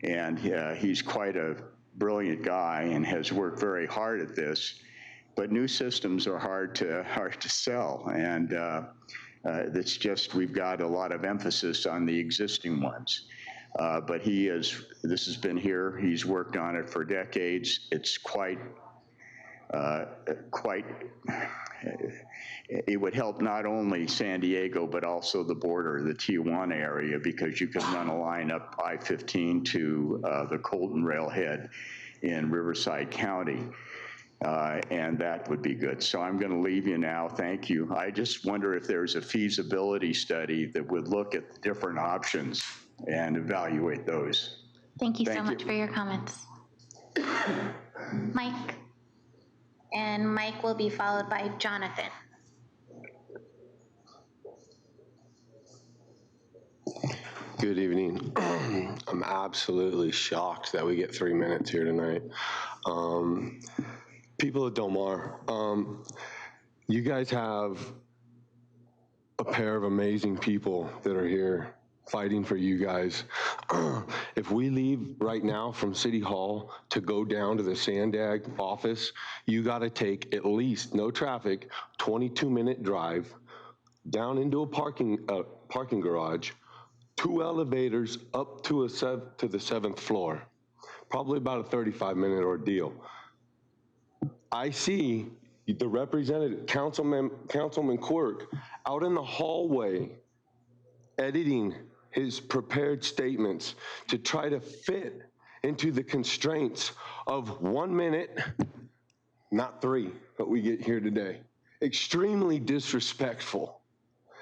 and he's quite a brilliant guy and has worked very hard at this. But new systems are hard to sell, and it's just we've got a lot of emphasis on the existing ones. But this has been here, he's worked on it for decades. It's it would help not only San Diego, but also the border, the Tijuana area, because you can run a line up I-15 to the Colton railhead in Riverside County. And that would be good. So I'm going to leave you now. Thank you. I just wonder if there's a feasibility study that would look at the different options and evaluate those. Thank you so much for your comments. Mike. And Mike will be followed by Jonathan. Good evening. I'm absolutely shocked that we get 3 minutes here tonight. People of Del Mar, you guys have a pair of amazing people that are here fighting for you guys. If we leave right now from City Hall to go down to the Sandag office, you gotta take at least, no traffic, 22-minute drive down into a parking garage, 2 elevators up to the 7th floor. Probably about a 35-minute ordeal. I see the representative, Councilman Quirk, out in the hallway editing his prepared statements to try to fit into the constraints of 1 minute, not 3, but we get here today. Extremely disrespectful.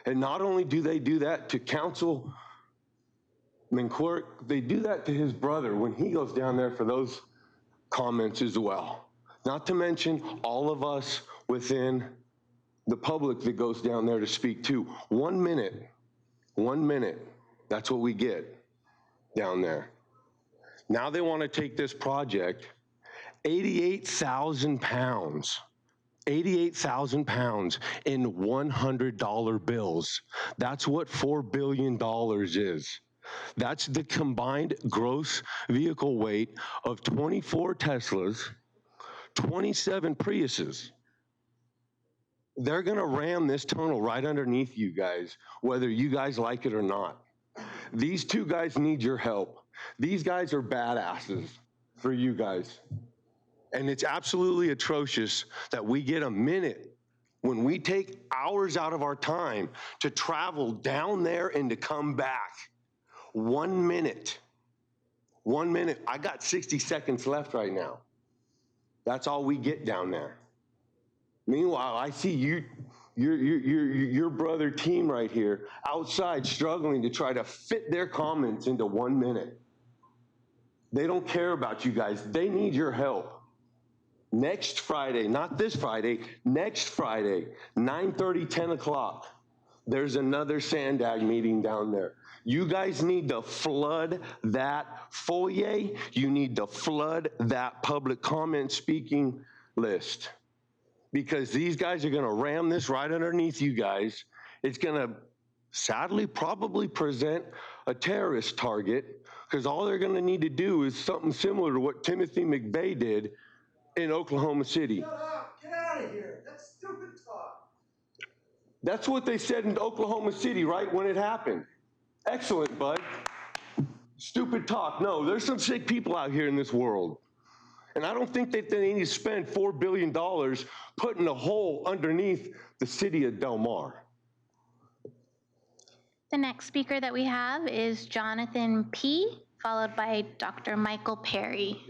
And not only do they do that to Councilman Quirk, they do that to his brother when he goes down there for those comments as well. Not to mention all of us within the public that goes down there to speak to. 1 minute, 1 minute. That's what we get down there. Now they want to take this project, 88,000 pounds, 88,000 pounds in $100 bills. That's what $4 billion is. That's the combined gross vehicle weight of 24 Teslas, 27 Priuses. They're gonna ram this tunnel right underneath you guys, whether you guys like it or not. These 2 guys need your help. These guys are badasses for you guys. And it's absolutely atrocious that we get a minute when we take hours out of our time to travel down there and to come back. 1 minute. 1 minute. I got 60 seconds left right now. That's all we get down there. Meanwhile, I see your brother team right here outside struggling to try to fit their comments into 1 minute. They don't care about you guys. They need your help. Next Friday, not this Friday, next Friday, 9:30, 10 o'clock, there's another Sandag meeting down there. You guys need to flood that foyer. You need to flood that public comment speaking list, because these guys are gonna ram this right underneath you guys. It's gonna sadly probably present a terrorist target, because all they're gonna need to do is something similar to what Timothy McVeigh did in Oklahoma City. Shut up, get out of here, that's stupid talk. That's what they said in Oklahoma City, right, when it happened. Excellent, bud. Stupid talk. No, there's some sick people out here in this world. And I don't think that they need to spend $4 billion putting a hole underneath the city of Del Mar. The next speaker that we have is Jonathan P., followed by Dr. Michael Perry.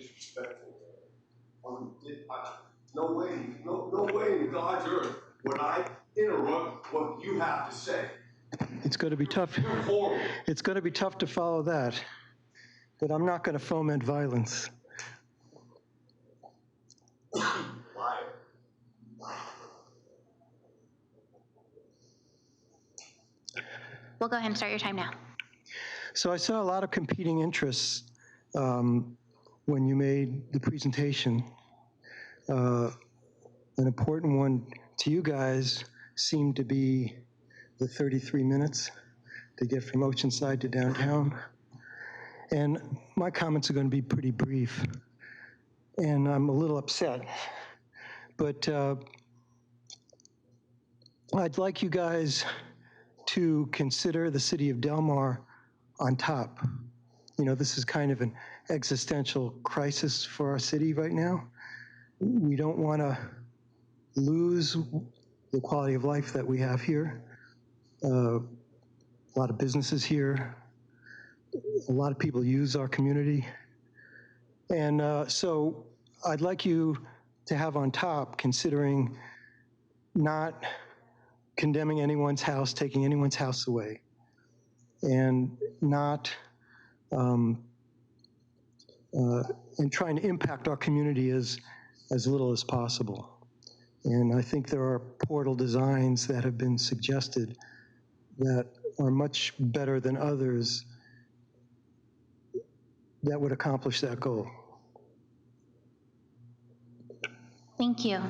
No way in God's earth would I interrupt what you have to say. It's going to be tough. It's going to be tough to follow that, but I'm not going to foment violence. We'll go ahead and start your time now. So I saw a lot of competing interests when you made the presentation. An important one to you guys seemed to be the 33 minutes to get from Oceanside to downtown. And my comments are going to be pretty brief. And I'm a little upset. But I'd like you guys to consider the city of Del Mar on top. You know, this is kind of an existential crisis for our city right now. We don't want to lose the quality of life that we have here. A lot of businesses here. A lot of people use our community. And so I'd like you to have on top, considering not condemning anyone's house, taking anyone's house away, and not and trying to impact our community as little as possible. And I think there are portal designs that have been suggested that are much better than others that would accomplish that goal. Thank you.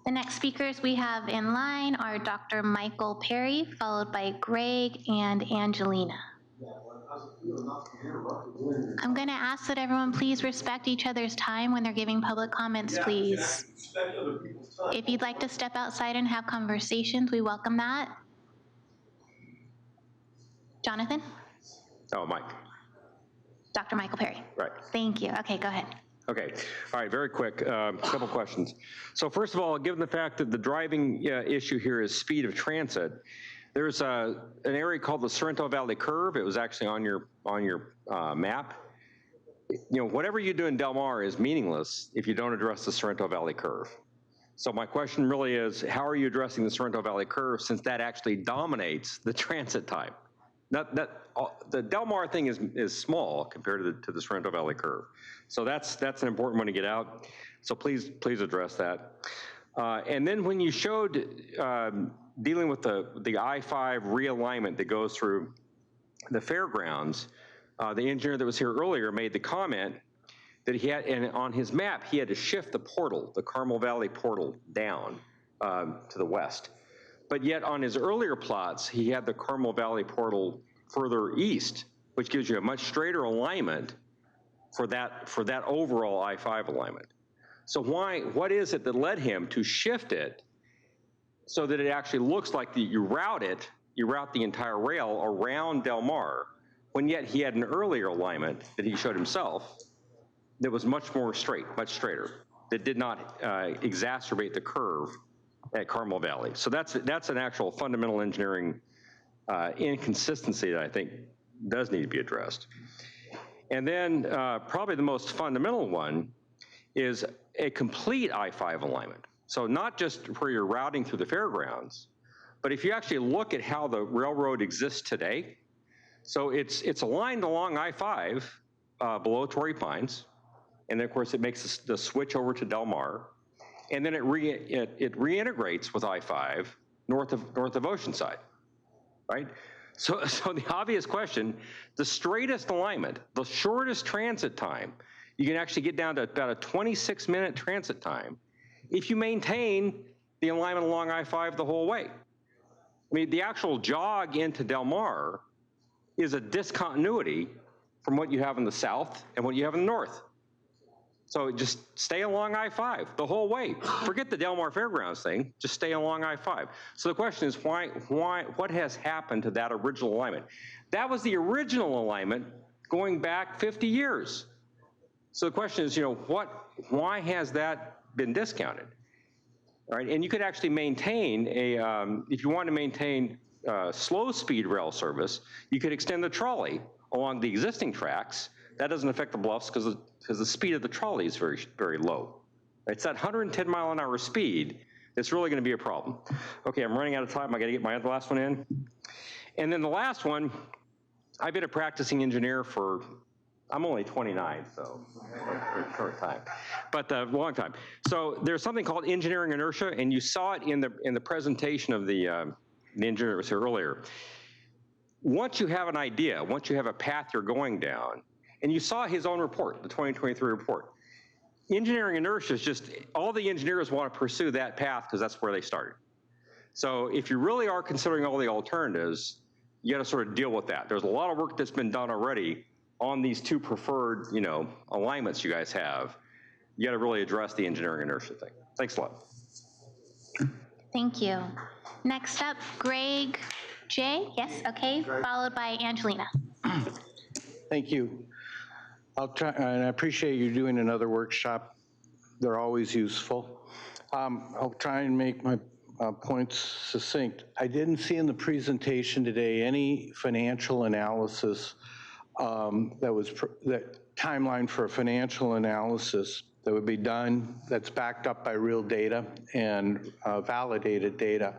The next speakers we have in line are Dr. Michael Perry, followed by Greg and Angelina. I'm going to ask that everyone please respect each other's time when they're giving public comments, please. If you'd like to step outside and have conversations, we welcome that. Jonathan? Oh, Mike. Dr. Michael Perry. Right. Thank you. Okay, go ahead. Okay. All right, very quick, couple questions. So first of all, given the fact that the driving issue here is speed of transit, there's an area called the Sorrento Valley Curve. It was actually on your map. You know, whatever you do in Del Mar is meaningless if you don't address the Sorrento Valley Curve. So my question really is, how are you addressing the Sorrento Valley Curve, since that actually dominates the transit time? The Del Mar thing is small compared to the Sorrento Valley Curve. So that's an important one to get out. So please address that. And then when you showed dealing with the I-5 realignment that goes through the fairgrounds, the engineer that was here earlier made the comment that he had, and on his map, he had to shift the portal, the Carmel Valley portal, down to the west. But yet on his earlier plots, he had the Carmel Valley portal further east, which gives you a much straighter alignment for that overall I-5 alignment. So what is it that led him to shift it so that it actually looks like you route the entire rail around Del Mar, when yet he had an earlier alignment that he showed himself that was much more straight, much straighter, that did not exacerbate the curve at Carmel Valley. So that's an actual fundamental engineering inconsistency that I think does need to be addressed. And then probably the most fundamental one is a complete I-5 alignment. So not just where you're routing through the fairgrounds, but if you actually look at how the railroad exists today, so it's aligned along I-5 below Torrey Pines, and then of course it makes the switch over to Del Mar, and then it reintegrates with I-5 north of Oceanside, right? So the obvious question, the straightest alignment, the shortest transit time, you can actually get down to about a 26-minute transit time if you maintain the alignment along I-5 the whole way. I mean, the actual jog into Del Mar is a discontinuity from what you have in the south and what you have in the north. So just stay along I-5 the whole way. Forget the Del Mar Fairgrounds thing, just stay along I-5. So the question is what has happened to that original alignment? That was the original alignment going back 50 years. So the question is, why has that been discounted? All right, and you could actually maintain if you want to maintain slow speed rail service, you could extend the trolley along the existing tracks. That doesn't affect the bluffs because the speed of the trolley is very, very low. It's that 110-mile-an-hour speed that's really going to be a problem. Okay, I'm running out of time. I got to get my last one in. And then the last one, I've been a practicing engineer for, I'm only 29, so short time, but a long time. So there's something called engineering inertia, and you saw it in the presentation of the engineer that was here earlier. Once you have an idea, once you have a path you're going down, and you saw his own report, the 2023 report, engineering inertia is just, all the engineers want to pursue that path because that's where they started. So if you really are considering all the alternatives, you got to sort of deal with that. There's a lot of work that's been done already on these two preferred, alignments you guys have. You got to really address the engineering inertia thing. Thanks a lot. Thank you. Next up, Greg J. Yes, okay, followed by Angelina. Thank you. I'll try, and I appreciate you doing another workshop. They're always useful. I'll try and make my points succinct. I didn't see in the presentation today any financial analysis that timeline for a financial analysis that would be done that's backed up by real data and validated data.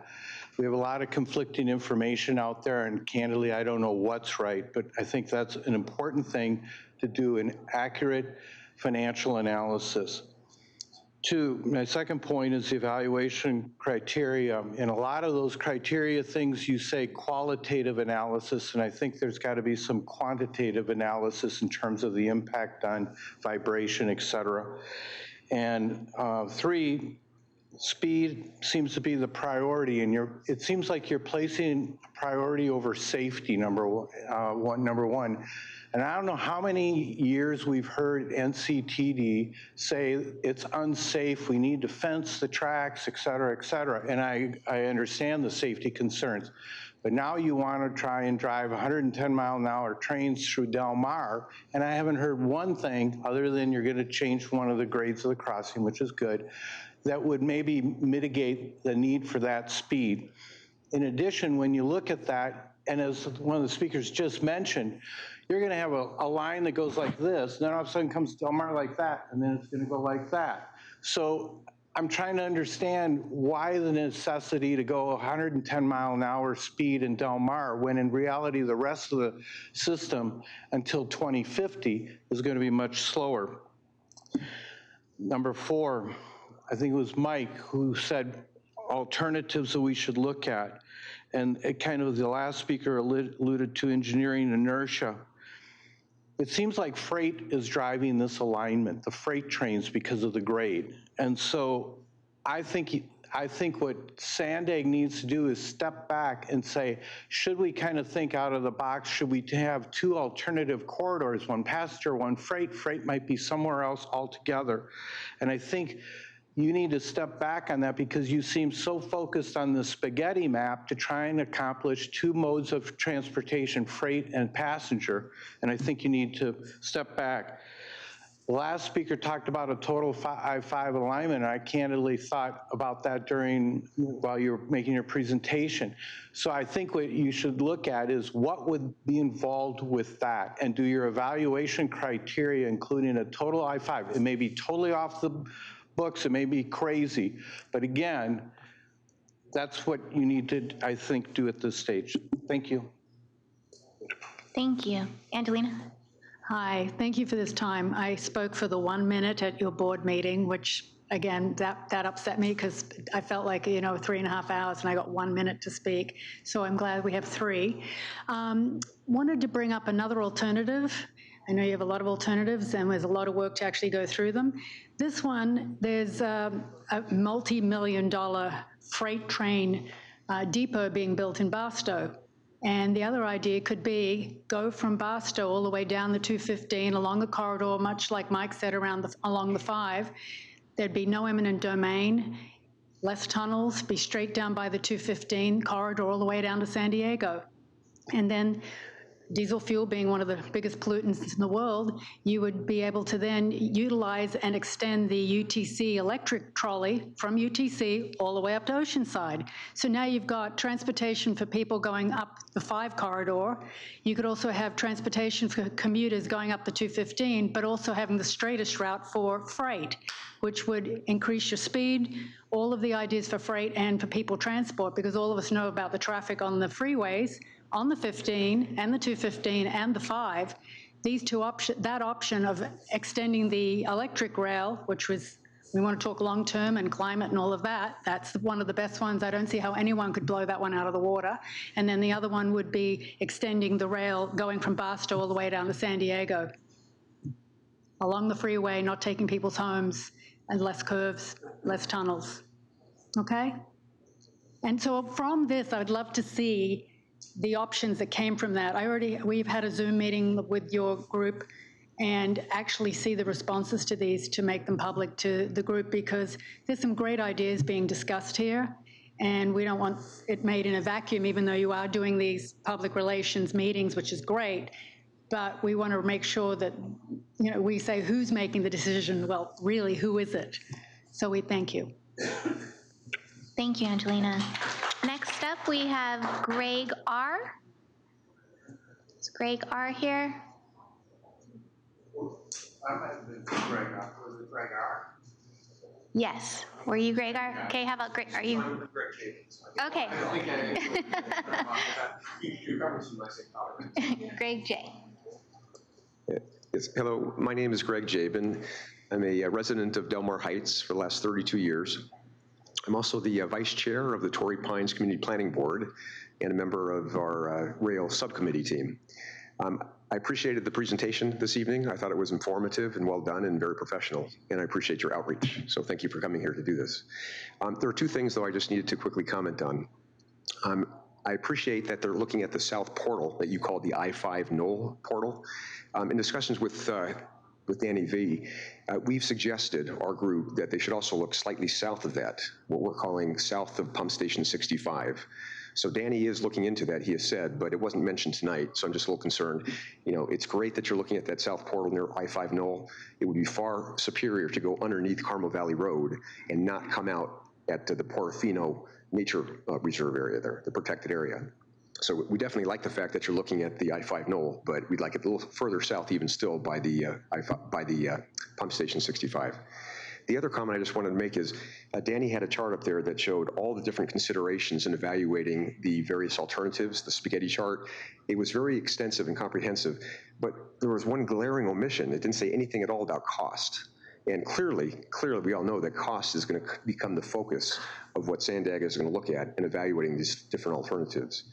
We have a lot of conflicting information out there, and candidly, I don't know what's right, but I think that's an important thing to do, an accurate financial analysis. Two, my second point is the evaluation criteria. And a lot of those criteria things you say qualitative analysis, and I think there's got to be some quantitative analysis in terms of the impact on vibration, et cetera. And three, speed seems to be the priority, and it seems like you're placing priority over safety, number one. And I don't know how many years we've heard NCTD say it's unsafe, we need to fence the tracks, et cetera, and I understand the safety concerns. But now you want to try and drive 110-mile-an-hour trains through Del Mar, and I haven't heard one thing other than you're going to change one of the grades of the crossing, which is good, that would maybe mitigate the need for that speed. In addition, when you look at that, and as one of the speakers just mentioned, you're going to have a line that goes like this, and then all of a sudden comes Del Mar like that, and then it's going to go like that. So I'm trying to understand why the necessity to go 110-mile-an-hour speed in Del Mar when in reality the rest of the system until 2050 is going to be much slower. Number four, I think it was Mike who said alternatives that we should look at. And it kind of, the last speaker alluded to engineering inertia. It seems like freight is driving this alignment, the freight trains, because of the grade. And so I think what Sandag needs to do is step back and say, should we kind of think out of the box? Should we have two alternative corridors, one passenger, one freight? Freight might be somewhere else altogether. And I think you need to step back on that because you seem so focused on the spaghetti map to try and accomplish two modes of transportation, freight and passenger, and I think you need to step back. The last speaker talked about a total I-5 alignment, and I candidly thought about that while you were making your presentation. So I think what you should look at is what would be involved with that, and do your evaluation criteria, including a total I-5. It may be totally off the books, it may be crazy, but again, that's what you need to, I think, do at this stage. Thank you. Thank you. Angelina? Hi, thank you for this time. I spoke for the 1 minute at your board meeting, which again, that upset me because I felt like, 3.5 hours and I got 1 minute to speak. So I'm glad we have 3. Wanted to bring up another alternative. I know you have a lot of alternatives and there's a lot of work to actually go through them. This one, there's a multi-million-dollar freight train depot being built in Barstow. And the other idea could be go from Barstow all the way down the 215 along the corridor, much like Mike said, along the 5. There'd be no eminent domain, less tunnels, be straight down by the 215 corridor all the way down to San Diego. And then diesel fuel being one of the biggest pollutants in the world, you would be able to then utilize and extend the UTC electric trolley from UTC all the way up to Oceanside. So now you've got transportation for people going up the 5 corridor. You could also have transportation for commuters going up the 215, but also having the straightest route for freight, which would increase your speed, all of the ideas for freight and for people transport, because all of us know about the traffic on the freeways, on the 15 and the 215 and the 5, that option of extending the electric rail, which was, we want to talk long-term and climate and all of that, that's one of the best ones. I don't see how anyone could blow that one out of the water. And then the other one would be extending the rail going from Barstow all the way down to San Diego, along the freeway, not taking people's homes, and less curves, less tunnels, okay? And so from this, I'd love to see the options that came from that. We've had a Zoom meeting with your group and actually see the responses to these to make them public to the group, because there's some great ideas being discussed here and we don't want it made in a vacuum, even though you are doing these public relations meetings, which is great, but we want to make sure that, we say who's making the decision. Well, really, who is it? So we thank you. Thank you, Angelina. Next up, we have Greg R. Is Greg R. here? I might have been Greg R. Was it Greg R? Yes. Were you Greg R? Okay, how about Greg? Are you? Greg J. Okay. I think you covered some nice things. Greg J. Yes. Hello, my name is Greg Jabin. I'm a resident of Del Mar Heights for the last 32 years. I'm also the vice chair of the Torrey Pines Community Planning Board and a member of our rail subcommittee team. I appreciated the presentation this evening. I thought it was informative and well done and very professional, and I appreciate your outreach. So thank you for coming here to do this. There are 2 things, though, I just needed to quickly comment on. I appreciate that they're looking at the south portal that you call the I-5 Knoll portal. In discussions with Danny V, we've suggested, our group, that they should also look slightly south of that, what we're calling south of Pump Station 65. So Danny is looking into that, he has said, but it wasn't mentioned tonight, so I'm just a little concerned. It's great that you're looking at that south portal near I-5 Knoll. It would be far superior to go underneath Carmel Valley Road and not come out at the Portofino Nature Reserve area there, the protected area. So we definitely like the fact that you're looking at the I-5 Knoll, but we'd like it a little further south even still by the Pump Station 65. The other comment I just wanted to make is Danny had a chart up there that showed all the different considerations in evaluating the various alternatives, the spaghetti chart. It was very extensive and comprehensive, but there was one glaring omission. It didn't say anything at all about cost. And clearly, we all know that cost is going to become the focus of what Sandag is going to look at in evaluating these different alternatives.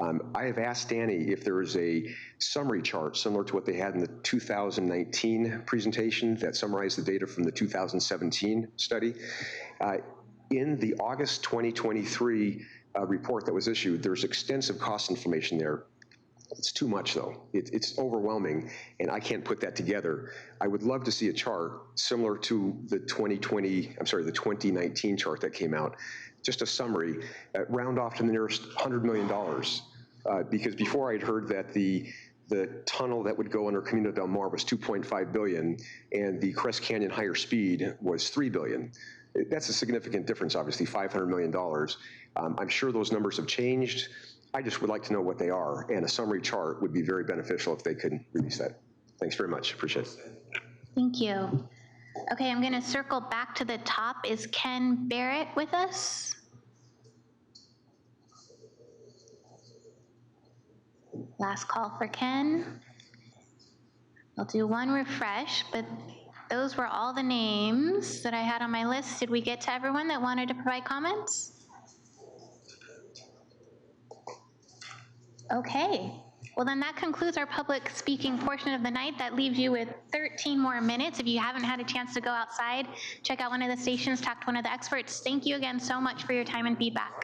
I have asked Danny if there is a summary chart similar to what they had in the 2019 presentation that summarized the data from the 2017 study. In the August 2023 report that was issued, there's extensive cost information there. It's too much, though. It's overwhelming, and I can't put that together. I would love to see a chart similar to the 2019 chart that came out. Just a summary, round off to the nearest $100 million, because before I'd heard that the tunnel that would go under Camino del Mar was $2.5 billion, and the Crest Canyon higher speed was $3 billion. That's a significant difference, obviously, $500 million. I'm sure those numbers have changed. I just would like to know what they are, and a summary chart would be very beneficial if they could release that. Thanks very much. Appreciate it. Thank you. Okay, I'm going to circle back to the top. Is Ken Barrett with us? Last call for Ken. I'll do one refresh, but those were all the names that I had on my list. Did we get to everyone that wanted to provide comments? Okay. Well, then that concludes our public speaking portion of the night. That leaves you with 13 more minutes. If you haven't had a chance to go outside, check out one of the stations, talk to one of the experts. Thank you again so much for your time and feedback.